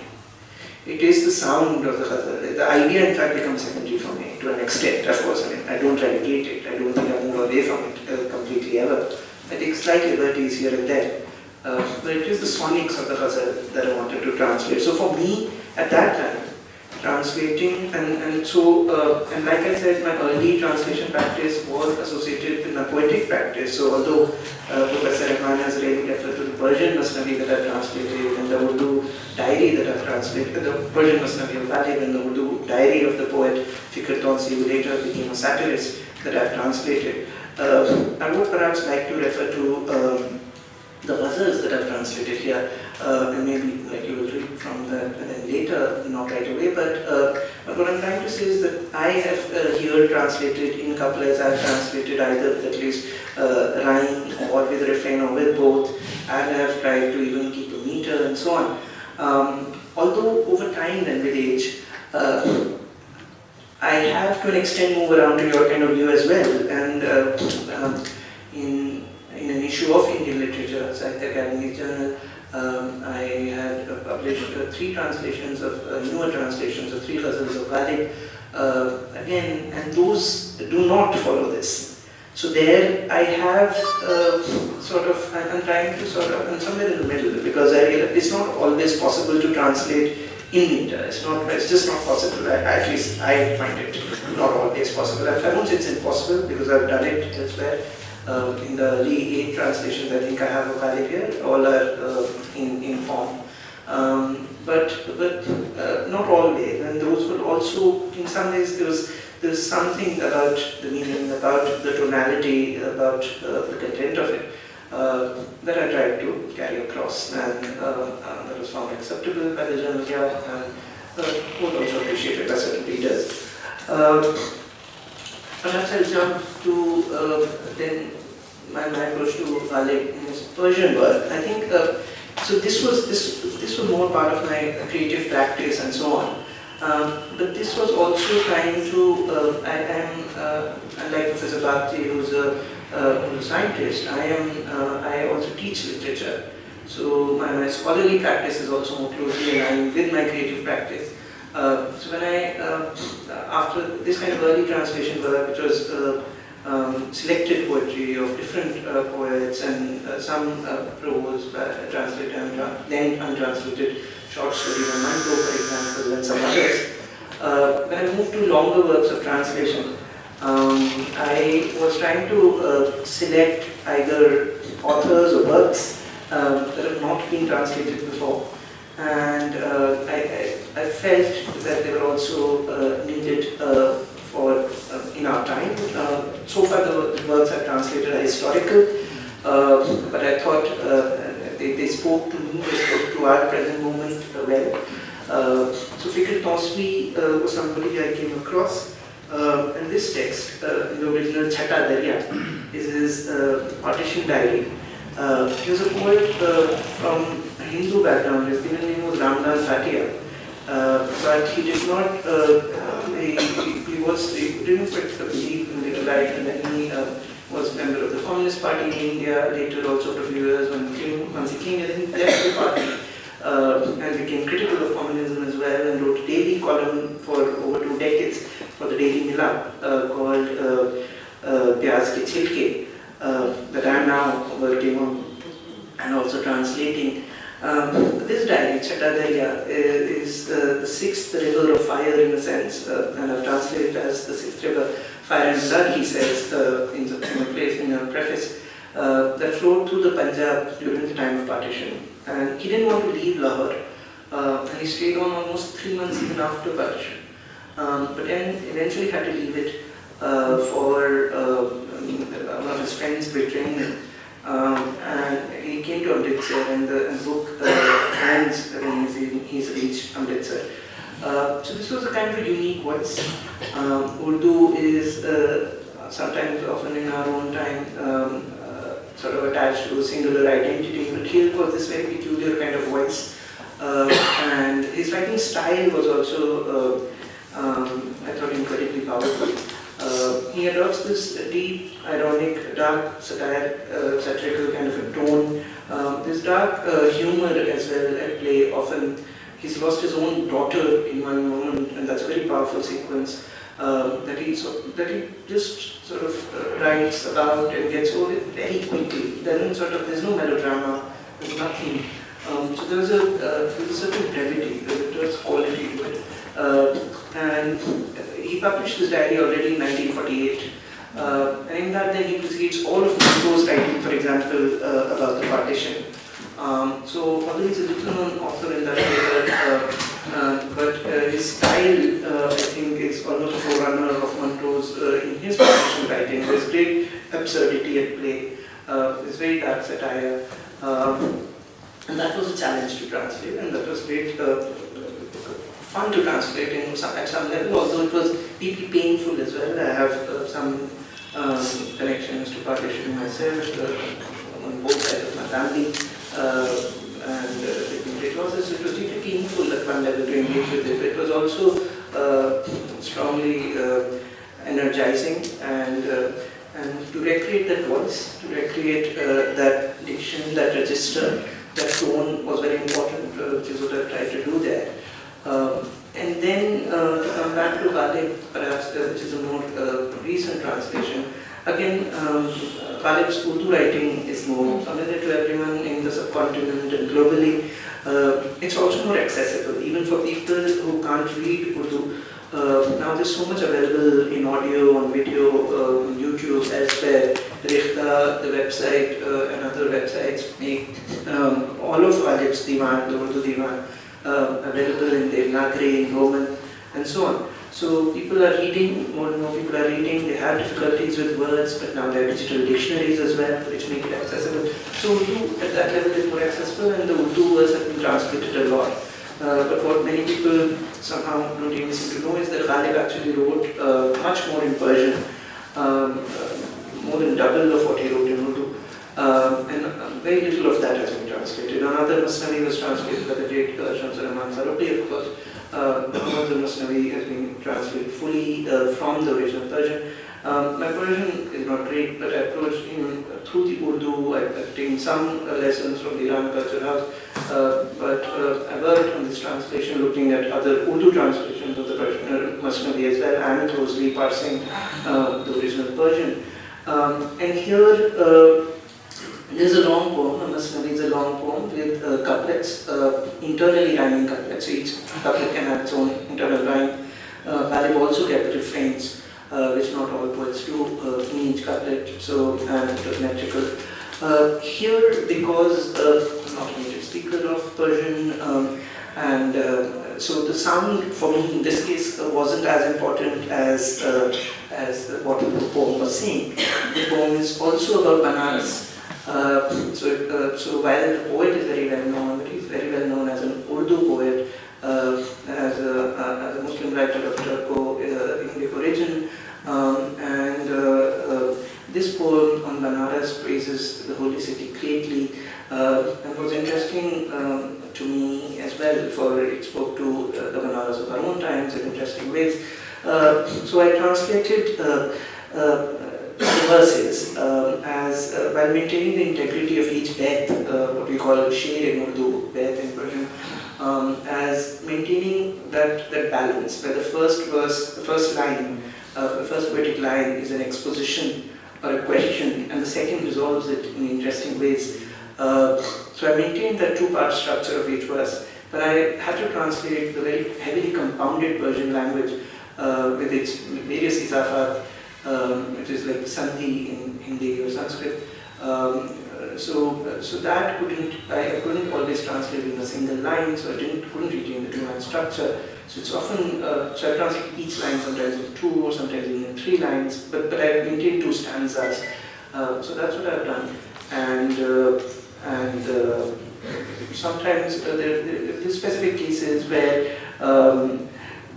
It is the sound of the ghazal. The idea, in fact, becomes secondary for me to an extent. Of course, I mean, I don't relegate it. I don't think I move away from it completely ever. I take slight liberties here and there. But it is the sonics of the ghazal that I wanted to translate. So for me, at that time, translating and like I said, my early translation practice was associated with my poetic practice. So although Professor Rahman has really referred to the Persian Masnavi that I translated and the Urdu diary that I've translated, the Persian Masnavi of Ghalib and the Urdu diary of the poet Fikr Taunsi, who later became a satirist, that I've translated. I would perhaps like to refer to the ghazals that I've translated here, and maybe like you will read from that and then later, not right away, but what I'm trying to say is that I have here translated in couplets, I've translated either with at least rhyme or with refrain or with both, and I've tried to even keep a meter and so on. Although over time then with age, I have to an extent move around to your kind of view as well, and in an issue of Indian literature, Sahitya Akademi journal, I had published three translations of newer translations of three ghazals of Ghalib. Again, and those do not follow this. So there I have I'm trying to I'm somewhere in the middle, because it's not always possible to translate in meter. It's just not possible. At least I find it not always possible. I won't say it's impossible, because I've done it elsewhere. In the early 8 translations, I think I have a Ghalib here, all are in form. But not always, and those will also, in some ways, there's something about the meaning, about the tonality, about the content of it that I tried to carry across, and that was found acceptable by the journal here, and was also appreciated by certain readers. Perhaps I'll jump to then my approach to Ghalib in his Persian work. I think so. This was more part of my creative practice and so on. But this was also trying to. I am like Professor Bhakti, who's a scientist. I also teach literature. So my scholarly practice is also more closely aligned with my creative practice. So when after this kind of early translation work, which was selected poetry of different poets and some prose translated and then untranslated short stories on Mango, for example, and some others. When I moved to longer works of translation, I was trying to select either authors or works that have not been translated before. And I felt that they were also needed for in our time. So far the works I've translated are historical, but I thought they spoke to me, they spoke to our present moment well. So Fikri Tosfi was somebody I came across, and this text, in the original Chhata Darya, is his partition diary. He was a poet from a Hindu background. His given name was Ramdas Bhatia, but he did not. He didn't quite believe in legal life, and then he was a member of the Communist Party in India. Later, also for a few years, once he came, he left the party and became critical of communism as well, and wrote a daily column for over 2 decades for the Daily Milab called Pyaz Ke Chilke, that I am now working on and also translating. This diary, Chhata Darya, is the sixth river of fire in a sense, and I've translated as the sixth river, fire and blood, he says in a preface, that flowed through the Punjab during the time of partition. And he didn't want to leave Lahore, and he stayed on almost 3 months even after partition. But then eventually had to leave it for one of his friends betraying him. And he came to Amritsar, and the book ends when he's reached Amritsar. So this was a kind of a unique voice. Urdu is sometimes, often in our own time, sort of attached to a singular identity, but here was this very peculiar kind of voice. And his writing style was also, I thought, incredibly powerful. He adopts this deep, ironic, dark, satirical kind of a tone. This dark humor as well at play. Often he's lost his own daughter in one moment, and that's a very powerful sequence that he just sort of writes about and gets over it very quickly. Then there's no melodrama, there's nothing. So there was a certain brevity, there was quality to it. And he published this diary already in 1948. And in that then he proceeds all of Monroe's writing, for example, about the partition. So although he's a little-known author in that area, but his style, I think, is almost a forerunner of Monroe's in his partition writing. There's great absurdity at play. There's very dark satire. And that was a challenge to translate, and that was great fun to translate at some level, although it was deeply painful as well. I have some connections to partition myself on both sides of my family, and it was deeply painful at one level to engage with it. It was also strongly energizing, and to recreate that voice, to recreate that diction, that register, that tone was very important, which is what I've tried to do there. And then to come back to Ghalib, perhaps, which is a more recent translation. Again, Ghalib's Urdu writing is more familiar to everyone in the subcontinent and globally. It's also more accessible, even for people who can't read Urdu. Now there's so much available in audio, on video, on YouTube, elsewhere. Rikhta, the website, and other websites make all of Ghalib's Diwan, the Urdu Diwan, available in Devanagari, in Roman, and so on. So people are reading, more and more people are reading, they have difficulties with words, but now there are digital dictionaries as well, which make it accessible. So Urdu at that level is more accessible, and the Urdu words have been translated a lot. But what many people somehow don't even seem to know is that Ghalib actually wrote much more in Persian, more than double of what he wrote in Urdu. And very little of that has been translated. Another Masnavi was translated by the great Shamsur Rahman Faruqi, of course. Another Masnavi has been translated fully from the original Persian. My Persian is not great, but I approached him through the Urdu. I've taken some lessons from the Iran Culture House, but I worked on this translation, looking at other Urdu translations of the Persian Masnavi as well, and closely parsing the original Persian. And here, there's a long poem, a Masnavi is a long poem with couplets, internally rhyming couplets. So each couplet can have its own internal rhyme. Ghalib also kept refrains, which not all poets do in each couplet, so and it was metrical. Here, because I'm not a native speaker of Persian, so the sound for me in this case wasn't as important as what the poem was saying. The poem is also about Banaras. So while the poet is very well known, he's very well known as an Urdu poet, as a Muslim writer of Turco-Indic origin, this poem on Banaras praises the holy city greatly, and was interesting to me as well, for it spoke to the Banaras of our own times in interesting ways. So I translated the verses as while maintaining the integrity of each bait, what we call shade in Urdu, bait in Persian, as maintaining that balance, where the first line, the first poetic line is an exposition or a question, and the second resolves it in interesting ways. So I maintained that two-part structure of each verse, but I had to translate the very heavily compounded Persian language with its various izafat, which is like Sandhi in Hindi or Sanskrit. So that I couldn't always translate in a single line, so I couldn't retain the two-line structure. So it's often, so I translate each line sometimes in 2 or sometimes even in 3 lines, but I maintain 2 stanzas. So that's what I've done. And sometimes there are specific cases where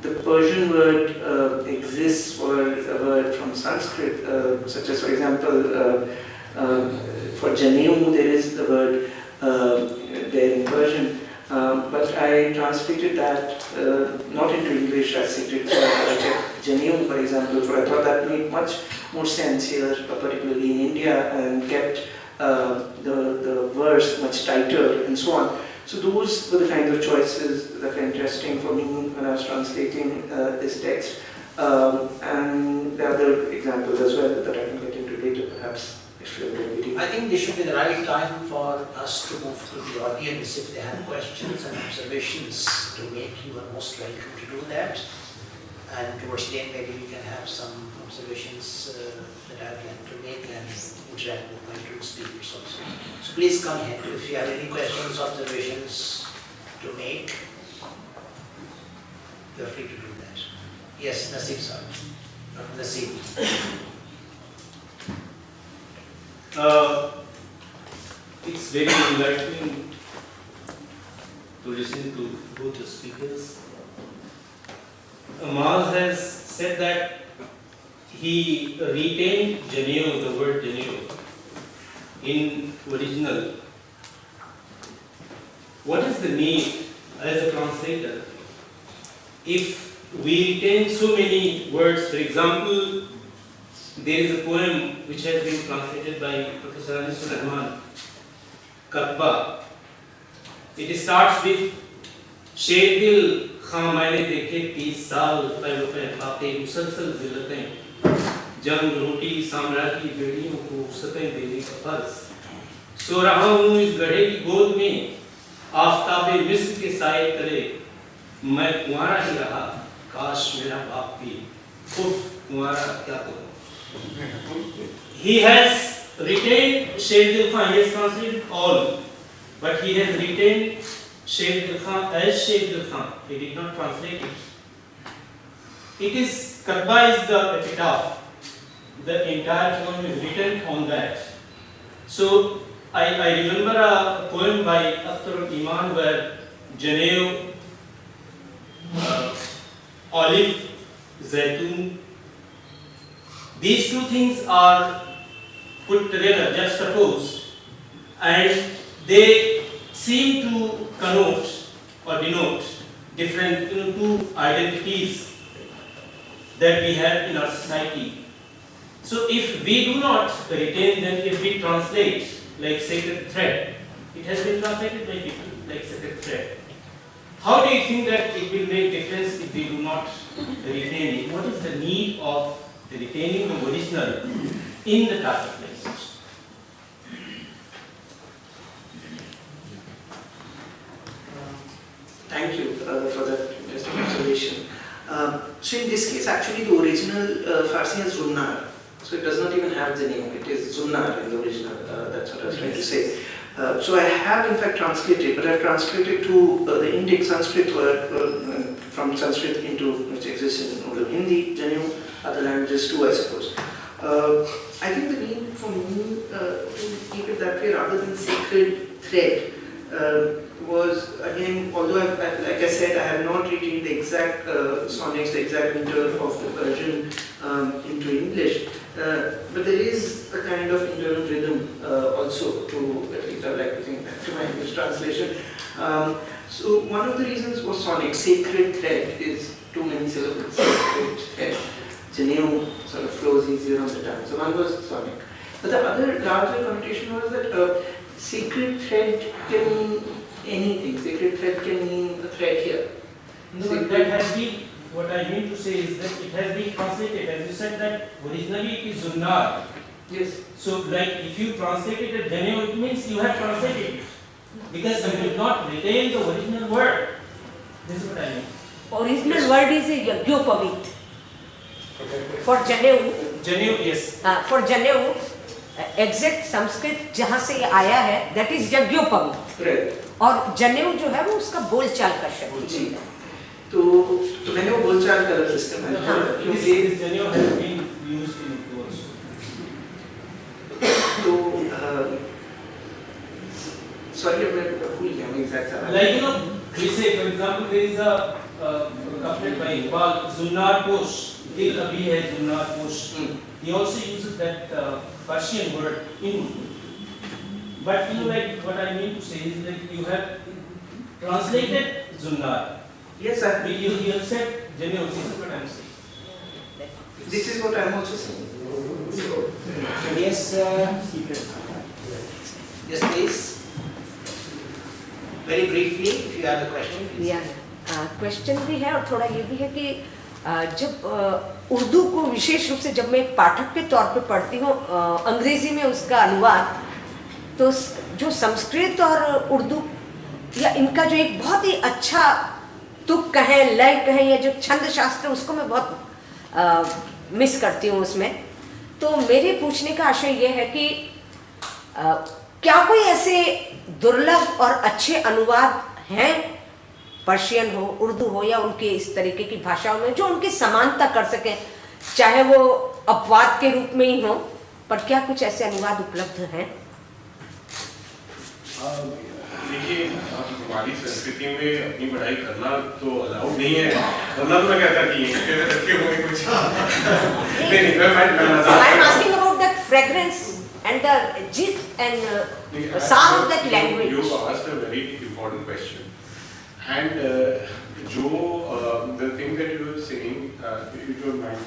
the Persian word exists for a word from Sanskrit, such as, for example, for Janeum there is the word there in Persian, but I translated that not into English as secret. So I kept Janeum, for example, for I thought that made much more sense here, particularly in India, and kept the verse much tighter and so on. So those were the kinds of choices that were interesting for me when I was translating this text. And there are other examples as well that I can get into later, perhaps, if you're waiting. I think this should be the right time for us to move to the audience. If they have questions and observations to make, you are most welcome to do that. And towards the end, maybe we can have some observations that I'd like to make and interact with my 2 speakers also. So please come ahead if you have any questions, observations to make. Feel free to do that. Yes, Nasib sir. Nasib. It's very enlightening to listen to both the speakers. Maz has said that he retained Janeo, the word Janeo, in original. What is the need as a translator? If we retain so many words, for example, there is a poem which has been translated by Professor Anis Rahman, Katba. It starts with शेर दिल खां मैंने देखे 30 साल पैरों पे खाते मुसलसल जिल्लतें जंग रोटी साम्राज्य की बेड़ियों को सतें देने का फर्ज सो रहा हूँ इस गधे की गोद में आफताबे मिस्र के साए तले मैं कुंवारा ही रहा काश मेरा बाप भी उफ कुंवारा क्या करूँ. He has retained शेर दिल खां, he has translated all, but he has retained Sheikh Dil Khan as Sheikh Dil Khan. He did not translate it. It is, Katba is the epitaph. The entire poem is written on that. So, I remember a poem by Akhtar Iman where Janeo, olive, zaitun, these 2 things are put together, juxtaposed, and they seem to connote or denote different 2 identities that we have in our society. So if we do not retain them, if we translate like sacred thread, it has been translated by people like sacred thread. How do you think that it will make difference if we do not retain it? What is the need of retaining the original in the type of message? Thank you for that interesting observation. So in this case, actually, the original Farsi has runnar, So it does not even have the name, it is Zunnar in the original, that's what I was trying to say. So I have in fact translated, but I have translated to the Indic Sanskrit word, from Sanskrit into, which exists in Urdu, Hindi, Janeau, other languages too, I suppose. I think the need for me to keep it that way rather than sacred thread was, again, although like I said, I have not retained the exact sonics, the exact meter of the Persian into English, but there is a kind of internal rhythm also to, at least I like to think back to my English translation. So one of the reasons was sonic, sacred thread is too many syllables, sacred thread. Janeau sort of flows easier on the tongue. So one was sonic. But the other larger connotation was that sacred thread can mean anything. Sacred thread can mean a thread here. No, but that has been, what I mean to say is that it has been translated, as you said that originally it is Zunnar. Yes. So like if you translated it Janeau, it means you have translated it. Because you did not retain the original word. This is what I mean. Original word is Yagyopavit. For Janeau. Janeau, yes. For Janeau, exact Sanskrit जहाँ से ये आया है, that is यज्ञोपवीत. Right. और जनेऊ जो है वो उसका बोलचाल का शब्द जी. तो मैंने वो बोलचाल का लफ्ज़ इस्तेमाल किया क्योंकि This Janeau has been used in Urdu also. तो sorry अब मैं भूल गया हूँ exact Like we say for example there is a couplet by Iqbal, Zunnar Posh. Dil abhi hai Zunnar Posh. He also uses that Persian word in Urdu. But like what I mean to say is that you have translated Zunnar. Yes, I. You have said Janeau. This is what I am saying. This is what I am also saying. Yes, yes, please. Very briefly, if you have a question, please. या question भी है और थोड़ा ये भी है कि जब उर्दू को विशेष रूप से जब मैं एक पाठक के तौर पे पढ़ती हूँ अंग्रेजी में उसका अनुवाद, तो जो संस्कृत और उर्दू या इनका जो एक बहुत ही अच्छा तुक कहें, लय कहें या जो छंद शास्त्र, उसको मैं बहुत मिस करती हूँ उसमें. तो मेरे पूछने का आशय ये है कि क्या कोई ऐसे दुर्लभ और अच्छे अनुवाद हैं, पर्शियन हो, उर्दू हो या उनके इस तरीके की भाषाओं में, जो उनकी समानता कर सकें, चाहे वो अपवाद के रूप में ही हो, पर क्या कुछ ऐसे अनुवाद उपलब्ध हैं? देखिए, हमारी संस्कृति में अपनी पढ़ाई करना तो अलाउड नहीं है, वरना तो मैं कहता कि ये रखे हुए कुछ नहीं I'm asking about that fragrance and the jit and sound of that language. You asked a very important question, and the thing that you were saying, if you don't mind,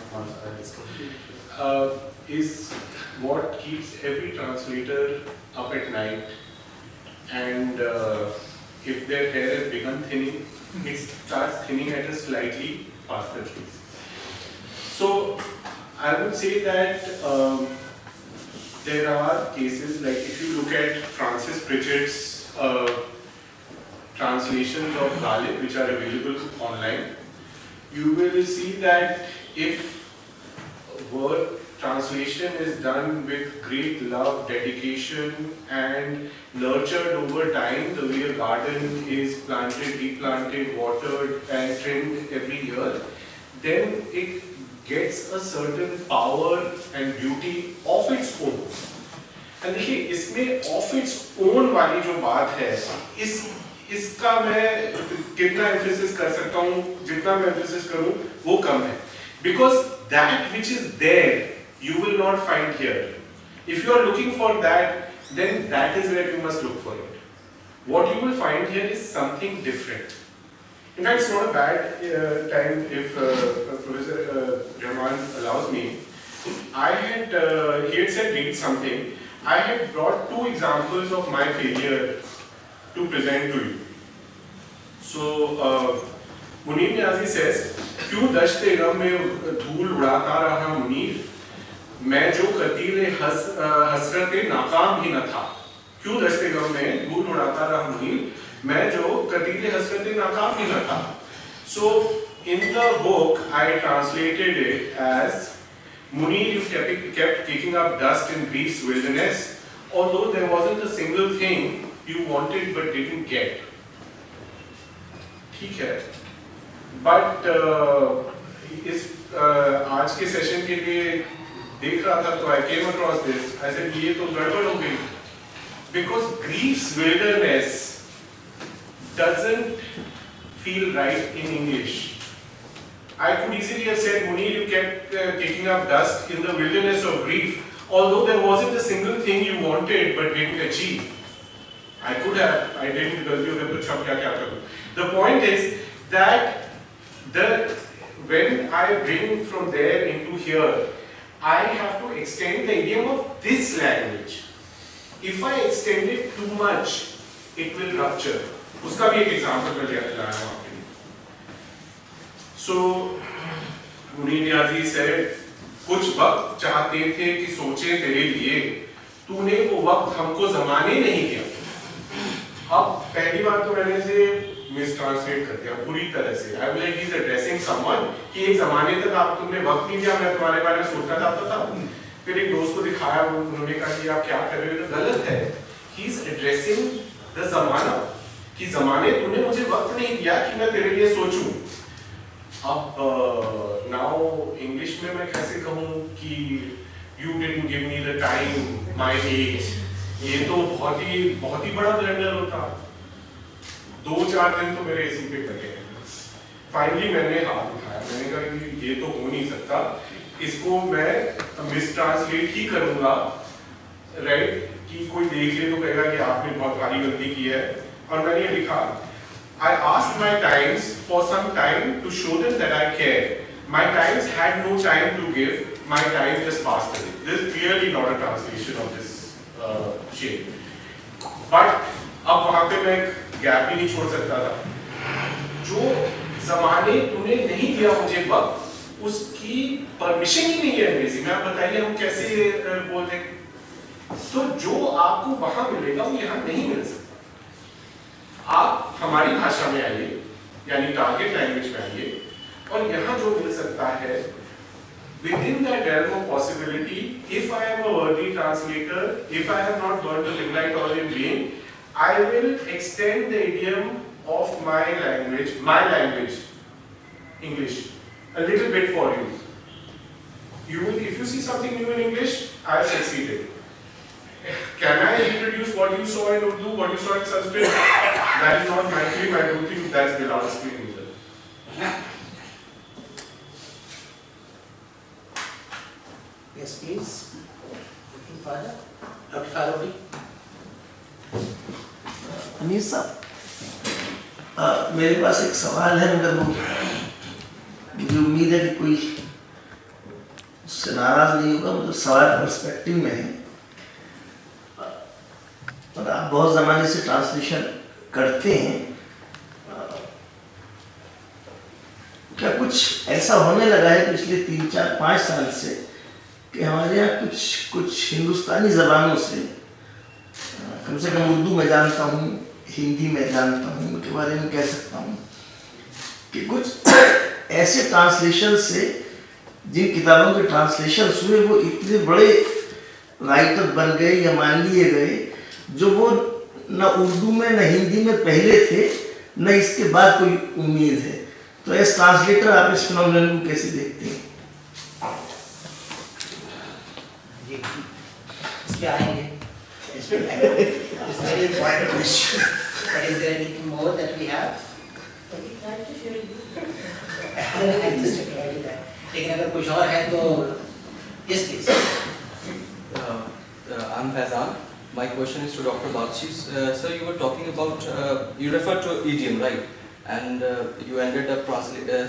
is what keeps every translator up at night. And if their hair has begun thinning, it starts thinning at a slightly faster pace. So I would say that there are cases like if you look at Francis Pritchard's translations of Ghalib, which are available online, you will see that if word translation is done with great love, dedication and nurtured over time, the way a garden is planted, replanted, watered and trimmed every year, then it gets a certain power and beauty of its own. And देखिए इसमें of its own वाली जो बात है, इसका मैं कितना emphasis कर सकता हूँ, जितना मैं emphasis करूँ वो कम है, because that which is there you will not find here. If you are looking for that, then that is where you must look for it. What you will find here is something different. In fact, it's not a bad time if Professor Rahman allows me. He had said read something. I had brought two examples of my failure to present to you. So, Munir Niazi says, क्यों दश्ते गम में धूल उड़ाता रहा मुनीर, मैं जो कतीले हसरते नाकाम ही न था. क्यों दश्ते गम में धूल उड़ाता रहा मुनीर, मैं जो कतीले हसरते नाकाम ही न था. So in the book I translated it as Munir, you kept kicking up dust in Greece's wilderness, although there wasn't a single thing you wanted but didn't get. ठीक है, but इस आज के सेशन के लिए देख रहा था तो I came across this. I said ये तो गड़बड़ हो गई, because Greece's wilderness doesn't feel right in English. I could easily have said, Munir, you kept kicking up dust in the wilderness of grief, although there wasn't a single thing you wanted but didn't achieve. I could have, I didn't, because you have. The point is that when I bring from there into here, I have to extend the idiom of this language. If I extend it too much, it will rupture. उसका भी एक example मैं लाया हूँ आपके लिए. So, Munir Niazi said, कुछ वक्त चाहते थे कि सोचे तेरे लिए, तूने वो वक्त हमको ज़माने नहीं दिया. अब पहली बार तो मैंने इसे मिसट्रांसलेट कर दिया पूरी तरह से. I will like he's addressing someone कि एक ज़माने तक आप तुमने वक्त नहीं दिया, मैं तुम्हारे बारे में सोचना चाहता था. फिर एक दोस्त को दिखाया, उन्होंने कहा कि आप क्या कर रहे हो, तो गलत है. He's addressing the ज़माना कि ज़माने तूने मुझे वक्त नहीं दिया कि मैं तेरे लिए सोचूं. अब now इंग्लिश में मैं कैसे कहूँ कि you didn't give me the time, my age. ये तो बहुत ही बड़ा ब्लंडर होता. 2-4 दिन तो मेरे इसी पे कटे. फाइनली मैंने हाथ उठाया, मैंने कहा कि ये तो हो नहीं सकता, इसको मैं मिसट्रांसलेट ही करूँगा, राइट, कि कोई देख ले तो कहेगा कि आपने बहुत भारी गलती की है. और मैंने ये लिखा, I asked my times for some time to show them that I care. My times had no time to give, my time just passed away. This is clearly not a translation of this shape. But अब वहाँ पे मैं gap ही नहीं छोड़ सकता था. जो ज़माने तूने नहीं दिया मुझे वक्त, उसकी परमिशन ही नहीं है अंग्रेजी में. आप बताइए हम कैसे बोल दें. तो जो आपको वहाँ मिलेगा वो यहाँ नहीं मिल सकता. आप हमारी भाषा में आइए, यानी टारगेट लैंग्वेज में आइए, और यहाँ जो मिल सकता है within that realm of possibility, if I am a worthy translator, if I have not learned the midnight oil in vain, I will extend the idiom of my language, English, a little bit for you. If you see something new in English, I have succeeded. Can I introduce what you saw in Urdu, what you saw in Sanskrit? That is not my claim. I don't think that's Bilal's claim either. Yes, please. Father, Dr. Faroudi. अमीर साहब, मेरे पास एक सवाल है, मगर मुझे उम्मीद है कि कोई उससे नाराज नहीं होगा. मतलब सवाल पर्सपेक्टिव में है. और आप बहुत ज़माने से ट्रांसलेशन करते हैं, क्या कुछ ऐसा होने लगा है पिछले 3-4-5 साल से कि हमारे यहाँ कुछ हिंदुस्तानी ज़बानों से, कम से कम उर्दू में जानता हूँ, हिंदी में जानता हूँ, उनके बारे में कह सकता हूँ कि कुछ ऐसे ट्रांसलेशन से, जिन किताबों के ट्रांसलेशन हुए वो इतने बड़े राइटर बन गए या मान लिए गए, जो वो न उर्दू में न हिंदी में पहले थे, न इसके बाद कोई उम्मीद है. तो एज ट्रांसलेटर आप इस फिनोमेनन को कैसे देखते हैं? जी, इस पे आएंगे. It's very important question. But is there anything more that we have? लेकिन अगर कुछ और है तो yes please. I'm Faizan. My question is to Dr. Bakshi's. Sir, you were talking about, you referred to idiom, right? And you ended up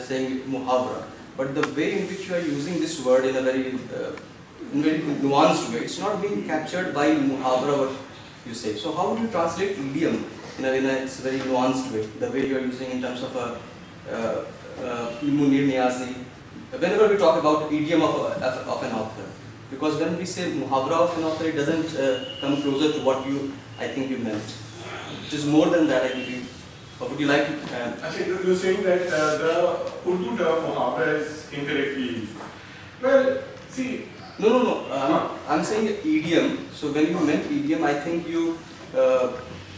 saying muhavra. But the way in which you are using this word in a very nuanced way, it's not being captured by muhavra, what you say. So how would you translate idiom in a very nuanced way? The way you are using in terms of Munir Niazi. Whenever we talk about idiom of an author, because when we say muhavra of an author, it doesn't come closer to what I think you meant. It is more than that, I believe. Or would you like to? I think you're saying that the Urdu term muhavra is incorrectly used. Well, See, No. I'm saying idiom. So when you meant idiom, I think you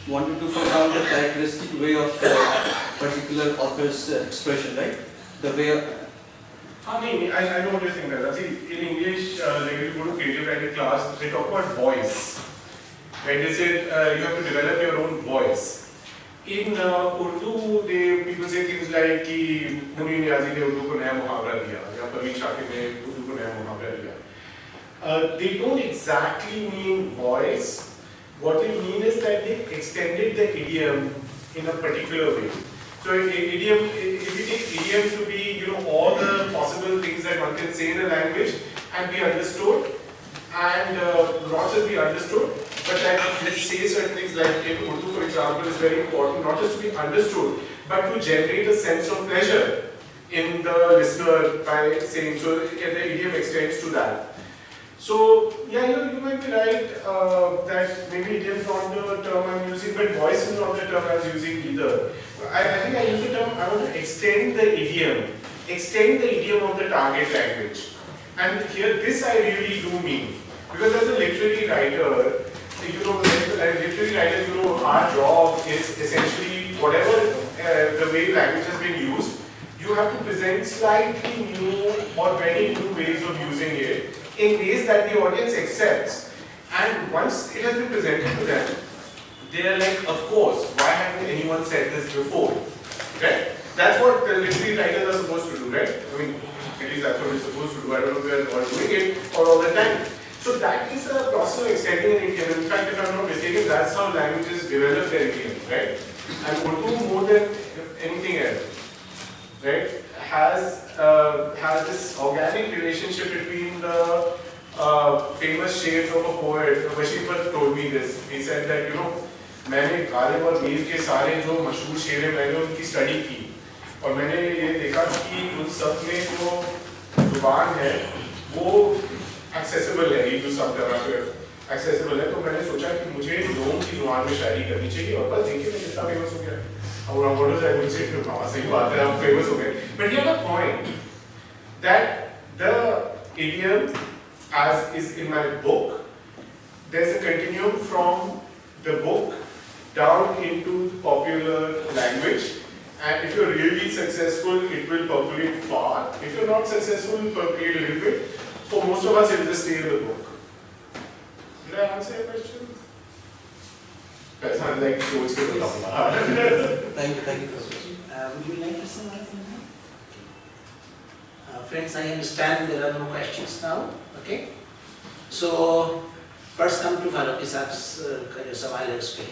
wanted to put down the characteristic way of particular author's expression, right? The way. I know what you're saying there. See, in English, like if you go to creative writing class, they talk about voice. Right? They said you have to develop your own voice. In Urdu, people say things like कि मुनीर नियाज़ी ने उर्दू को नया मुहावरा दिया या परवीन शाकिर ने उर्दू को नया मुहावरा दिया. They don't exactly mean voice. What they mean is that they extended the idiom in a particular way. So idiom, if you take idiom to be, all the possible things that one can say in a language and be understood, and not just be understood, but that let's say certain things like in Urdu, for example, is very important, not just to be understood, but to generate a sense of pleasure in the listener by saying, so the idiom extends to that. So, yeah, you might be right that maybe idiom is not the term I'm using, but voice is not the term I was using either. I think I use the term, I want to extend the idiom of the target language. And here, this I really do mean. Because as a literary writer, our job is essentially whatever the way language has been used, you have to present slightly new or very new ways of using it in ways that the audience accepts. And once it has been presented to them, they are like, of course, why hasn't anyone said this before? Right? That's what the literary writers are supposed to do, right? I mean, at least that's what we're supposed to do. I don't know if we're all doing it or all the time. So that is a process of extending an idiom. In fact, if I'm not mistaken, that's how languages develop their idioms, right? And Urdu, more than anything else, right, has this organic relationship between the famous shades of a poet. Vashipar told me this. He said that, मैंने गालिब और मीर के सारे जो मशहूर शेर हैं मैंने उनकी स्टडी की और मैंने ये देखा कि उन सब में जो जुबान है वो एक्सेसिबल है, हिंदू सब तरह से एक्सेसिबल है. तो मैंने सोचा कि मुझे लोगों की जुबान में शायरी करनी चाहिए और बस देखिए मैं कितना फेमस हो गया. और what was I going to say? सही बात है, आप फेमस हो गए. But you have a point that the idiom, as is in my book, there's a continuum from the book down into popular language, and if you're really successful, it will percolate far. If you're not successful, it will percolate a little bit. For most of us, it will just stay in the book. Did I answer your question? That's not like coach ke batao. Thank you. Would you like to say anything now? Friends, I understand there are no questions now. Okay? So, first come to Faruqi Saab's का जो सवाल है उस पे.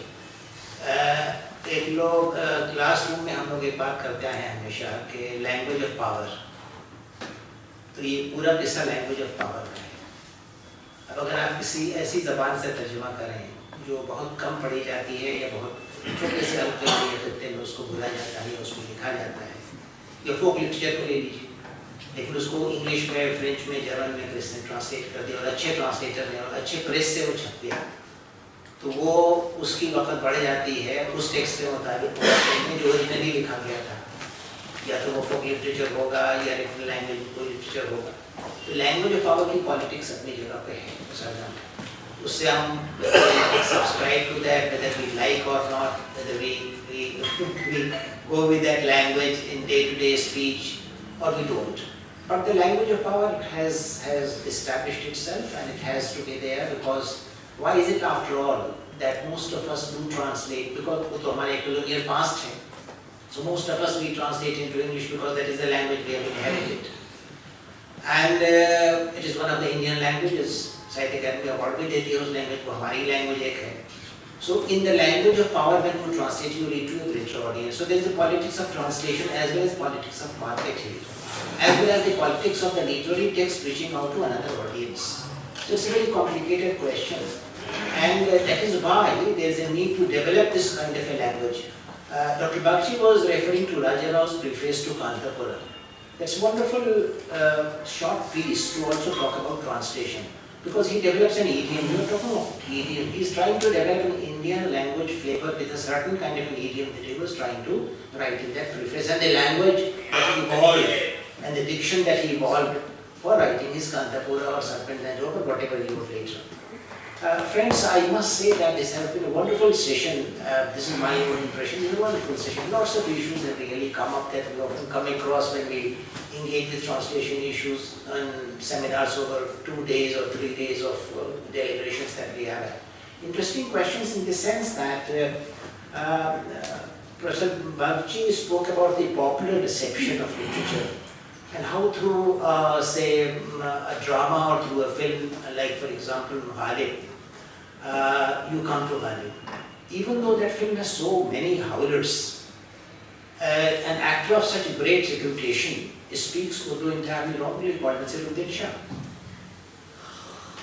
एक लोग classroom में हम लोग एक बात करते हैं हमेशा कि लैंग्वेज ऑफ पावर. तो ये पूरा किस्सा लैंग्वेज ऑफ पावर का है. अब अगर आप किसी ऐसी ज़बान से तर्जुमा करें जो बहुत कम पढ़ी जाती है या बहुत छोटे से हल्के खत्ते में उसको बोला जाता है या उसमें लिखा जाता है, या फोक लिटरेचर को ले लीजिए, लेकिन उसको इंग्लिश में, फ्रेंच में, जर्मन में किसने ट्रांसलेट कर दिया और अच्छे ट्रांसलेटर ने और अच्छे प्रेस से वो छप गया, तो वो उसकी वक़्त बढ़ जाती है उस टेक्स्ट के मुताबिक जो ओरिजिनली लिखा गया था, या तो वो फोक लिटरेचर होगा या रिटन लैंग्वेज कोई लिटरेचर होगा. तो लैंग्वेज ऑफ पावर की पॉलिटिक्स अपनी जगह पे है सरना. उससे हम subscribe to that whether we like or not, whether we go with that language in day-to-day speech or we don't. But the language of power has established itself and it has to be there, because why is it after all that most of us do translate? Because वो तो हमारे colonial past है. So most of us we translate into English because that is the language we have inherited. And it is one of the Indian languages. Sahitya Akademi award भी देती है उस language को, हमारी language एक है. So in the language of power, when you translate, you read to a greater audience. So there is the politics of translation as well as politics of marketing, as well as the politics of the literary text reaching out to another audience. So it's a very complicated question, and that is why there is a need to develop this kind of a language. Dr. Bakshi was referring to Raja Rao's preface to Kantapura. That's a wonderful short piece to also talk about translation, because he develops an idiom. You are talking about idiom. He is trying to develop an Indian language flavor with a certain kind of an idiom that he was trying to write in that preface. And the language that he evolved and the diction that he evolved for writing his Kantapura or Serpent or whatever he wrote later. Friends, I must say that this has been a wonderful session. This is my own impression. It's a wonderful session. Lots of issues that really come up that we often come across when we engage with translation issues and seminars over 2 days or 3 days of deliberations that we have. Interesting questions in the sense that Professor Bhavchi spoke about the popular reception of literature and how through, say, a drama or through a film, like for example, Ghalib, you come to Ghalib. Even though that film has so many howlers, an actor of such great reputation speaks Urdu entirely wrongly called Nasiruddin Shah.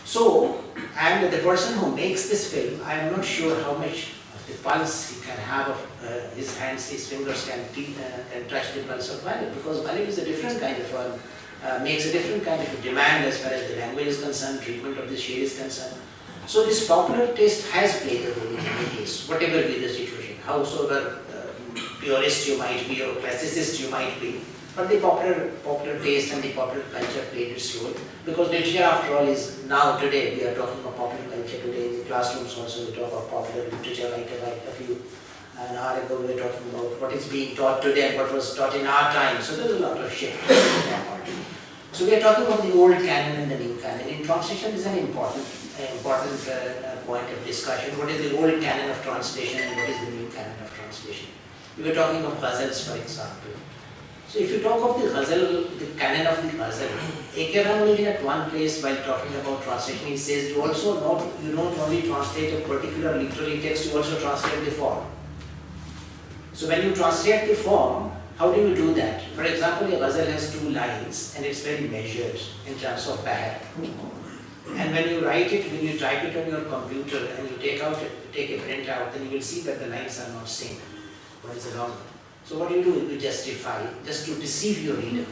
So, and the person who makes this film, I am not sure how much of the pulse he can have of his hands, his fingers can touch the pulse of Ghalib, because Ghalib is a different kind of one, makes a different kind of a demand as far as the language is concerned, treatment of the shade is concerned. So this popular taste has played a role in the case, whatever be the situation, howsoever purist you might be or classicist you might be, but the popular taste and the popular culture played its role, because literature after all is now today, we are talking about popular culture today, in the classrooms also we talk about popular literature like an hour ago we were talking about what is being taught today and what was taught in our time, so there's a lot of shift in that part. So we are talking about the old canon and the new canon. In translation is an important point of discussion. What is the old canon of translation and what is the new canon of translation? We were talking of ghazals, for example. So if you talk of the ghazal, the canon of the ghazal, A.K. Ramanujam at one place while talking about translation, he says you don't only translate a particular literary text, you also translate the form. So when you translate the form, how do you do that? For example, a ghazal has 2 lines and it's very measured in terms of bahar. And when you write it, when you type it on your computer and you take a print out, then you will see that the lines are not same. What is wrong? So what do? You justify, just to deceive your reader.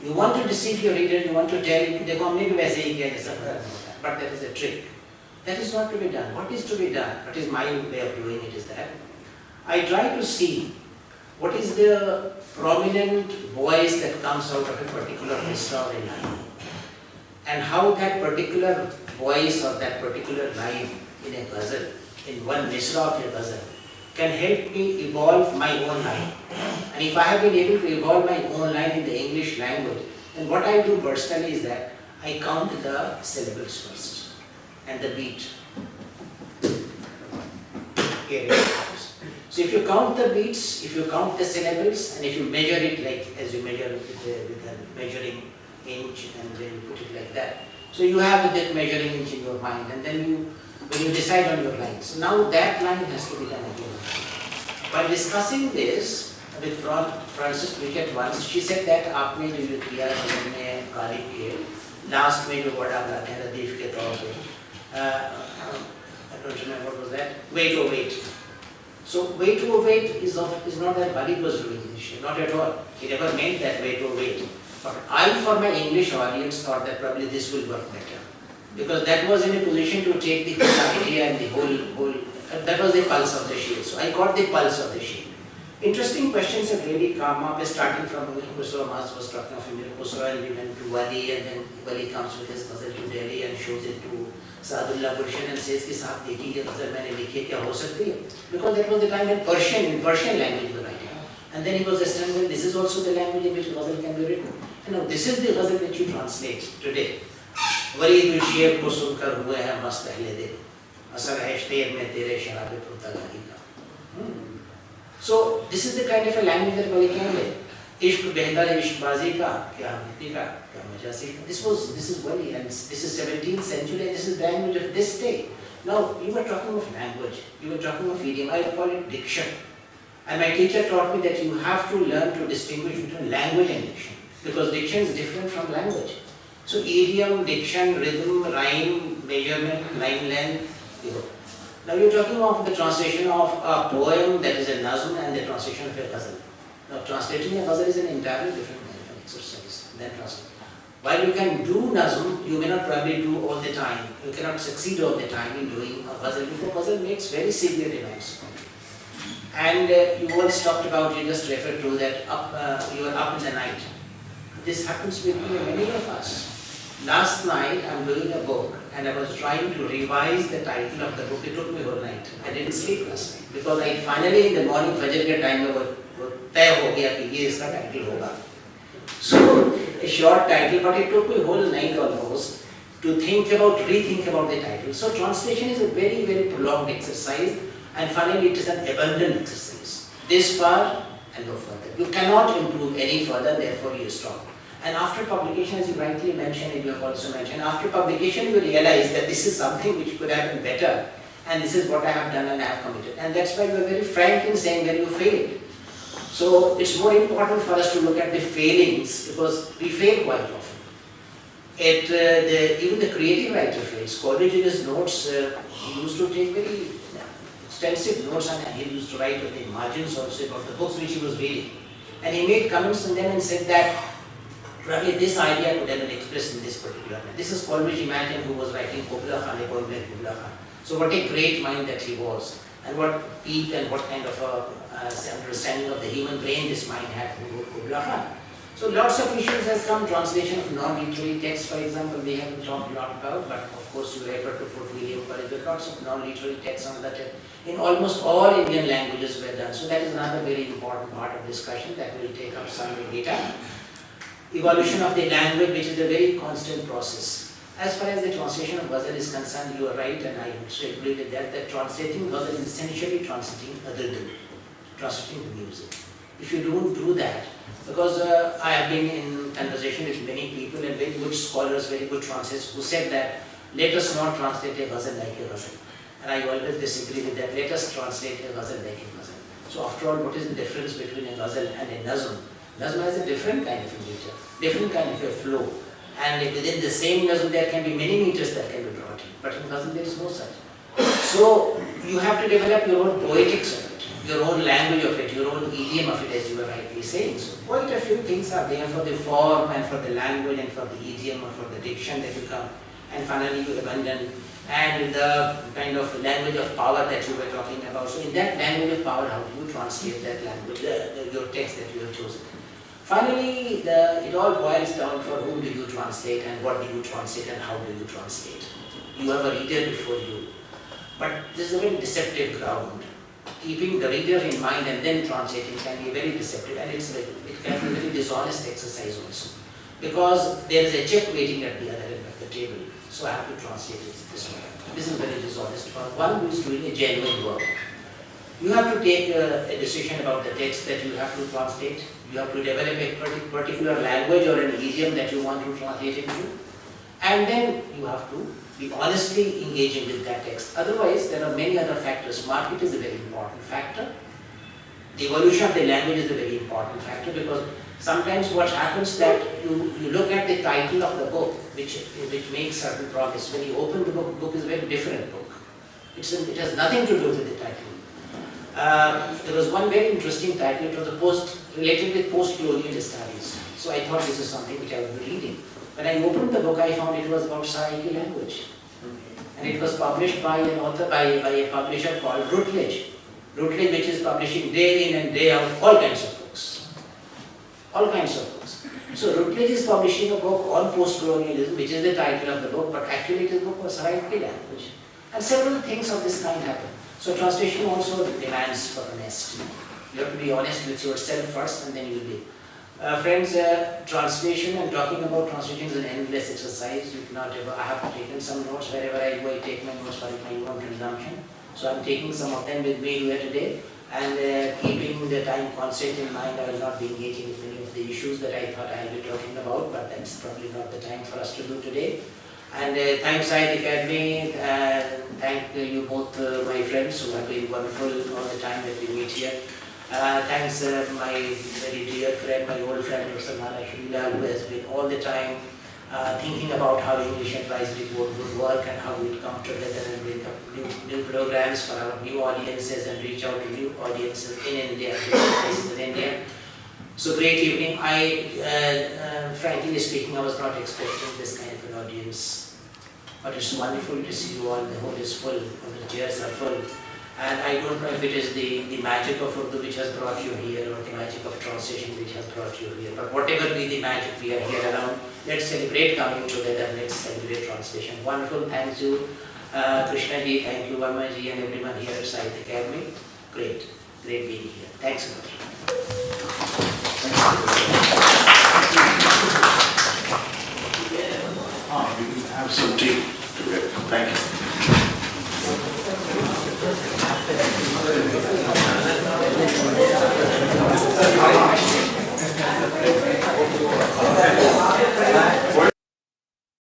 You want to deceive your reader, you want to tell him, but that is a trick. That is not to be done. What is to be done? What is my way of doing it is that I try to see what is the prominent voice that comes out of a particular misra or a line, and how that particular voice or that particular line in a ghazal, in one misra of a ghazal, can help me evolve my own line. And if I have been able to evolve my own line in the English language, then what I do personally is that I count the syllables first and the beat. So if you count the beats, if you count the syllables, and if you measure it like as you measure with a measuring inch and then you put it like that. So you have that measuring inch in your mind, and then when you decide on your line. So now that line has to be done again. While discussing this with Frances Cricket once, she said that आपने जो किया हमने गालिब के last में जो word आप लाते हैं रदीफ के तौर पे, I don't remember what was that. Wait or wait. So wait or wait is not that Ghalib was doing initially, not at all. He never meant that wait or wait. But I, for my English audience, thought that probably this will work better, because that was in a position to take the whole idea and the whole that was the pulse of the shade. So I got the pulse of the shade. Interesting questions have really come up, starting from Khusro. Mas was talking of Emir Khusro, and we went to Wali, and then Wali comes with his ghazal to Delhi and shows it to Saadullah Gulshan and says कि साहब देखिए ये ghazal मैंने लिखी है क्या हो सकती है? Because that was the time when Persian language was writing. And then he was astounded, this is also the language in which ghazal can be written. And now this is the ghazal that you translate today. वरीद में शेर को सुनकर हुए हैं मस्त अहले दिल, असर है शेर में तेरे शराबे पुर्तगाली का. So this is the kind of a language that Wali can write. इश्क बेहतर इश्कबाजी का क्या मिट्टी का क्या मजासी का. This is Wali, and this is 17th century, and this is the language of this day. Now you were talking of language, you were talking of idiom. I call it diction. And my teacher taught me that you have to learn to distinguish between language and diction, because diction is different from language. So idiom, diction, rhythm, rhyme, measurement, line length. Now you're talking of the translation of a poem that is a nazm and the translation of a ghazal. Now translating a ghazal is an entirely different kind of exercise than translating. While you can do nazm, you may not probably do all the time. You cannot succeed all the time in doing a ghazal, because ghazal makes very severe demands. And you once talked about, you just referred to that you were up in the night This happens with many of us. Last night I'm doing a book and I was trying to revise the title of the book. It took me whole night. I didn't sleep last night because I finally in the morning फजर के time में वो तय हो गया कि ये इसका title होगा. So a short title, but it took me whole night almost to rethink about the title. So translation is a very, very prolonged exercise, and finally it is an abundant exercise. This far and no further. You cannot improve any further, therefore you stop. And after publication, as you rightly mentioned, and you have also mentioned, after publication you realize that this is something which could have been better, and this is what I have done and I have committed. And that's why you are very frank in saying that you failed. So it's more important for us to look at the failings, because we fail quite often. Even the creative writer fails. Coleridge in his notes, he used to take very extensive notes, and he used to write with the margins also about the books which he was reading. And he made comments on them and said that probably this idea could have been expressed in this particular way. This is Coleridge, imagine, who was writing Kubla Khan, a poem like Kubla Khan. So what a great mind that he was, and what peak and what kind of understanding of the human brain this mind had, who wrote Kubla Khan. So lots of issues has come, translation of non-literary texts, for example, we haven't talked a lot about, but of course you refer to Fort William College, but lots of non-literary texts on that in almost all Indian languages were done. So that is another very important part of discussion that will take up some later. Evolution of the language, which is a very constant process. As far as the translation of ghazal is concerned, you are right, and I also agree with that translating ghazal is essentially translating adadun, translating the music. If you don't do that, because I have been in conversation with many people and very good scholars, very good translators, who said that let us not translate a ghazal like a ghazal. And I always disagree with that. Let us translate a ghazal like a ghazal. So after all, what is the difference between a ghazal and a nazm? Nazm has a different kind of a meter, different kind of a flow. And within the same nazm, there can be many meters that can be brought in. But in ghazal, there is no such. So you have to develop your own poetics of it, your own language of it, your own idiom of it, as you were rightly saying. So quite a few things are there for the form and for the language and for the idiom or for the diction that you come. And finally you abandon, and the kind of language of power that you were talking about. So in that language of power, how do you translate that language, your text that you have chosen? Finally, it all boils down for whom do you translate and what do you translate and how do you translate. You have a reader before you. But this is a very deceptive ground. Keeping the reader in mind and then translating can be very deceptive, and it can be a very dishonest exercise also. Because there is a check waiting at the other end of the table. So I have to translate it this way. This is very dishonest for one who is doing a genuine work. You have to take a decision about the text that you have to translate. You have to develop a particular language or an idiom that you want to translate into. And then you have to be honestly engaging with that text. Otherwise, there are many other factors. Market is a very important factor. The evolution of the language is a very important factor, because sometimes what happens that you look at the title of the book, which makes certain promise. When you open the book is a very different book. It has nothing to do with the title. There was one very interesting title. It was related with post-colonial studies. So I thought this is something which I would be reading. When I opened the book, I found it was about Sahitya language. And it was published by an author, by a publisher called Routledge. Routledge, which is publishing day in and day out all kinds of books. All kinds of books. So Routledge is publishing a book on post-colonialism, which is the title of the book, but actually it is a book on Sahitya language. And several things of this kind happen. So translation also demands for honesty. You have to be honest with yourself first, and then you will be. Friends, translation and talking about translation is an endless exercise. You cannot ever. I have taken some notes wherever I go. I take my notes for my own consumption. So I'm taking some of them with me here today, and keeping the time constraint in mind, I will not be engaging with many of the issues that I thought I will be talking about, but that's probably not the time for us to do today. And thanks Sahitya Akademi, thank you both my friends who have been wonderful all the time that we meet here. Thanks my very dear friend, my old friend Mr. Mala Shulila, who has been all the time thinking about how English Advisory Board would work and how we'd come together and bring up new programs for our new audiences and reach out to new audiences in India, different places in India. So great evening. Frankly speaking, I was not expecting this kind of an audience. But it's wonderful to see you all. The hall is full, the chairs are full. And I don't know if it is the magic of Urdu which has brought you here, or the magic of translation which have brought you here. But whatever be the magic we are here around, let's celebrate coming together, let's celebrate translation. Wonderful, thank you Krishna ji, thank you Varma ji and everyone here at Sahitya Academy. Great being here. Thanks a lot. We can have some tea.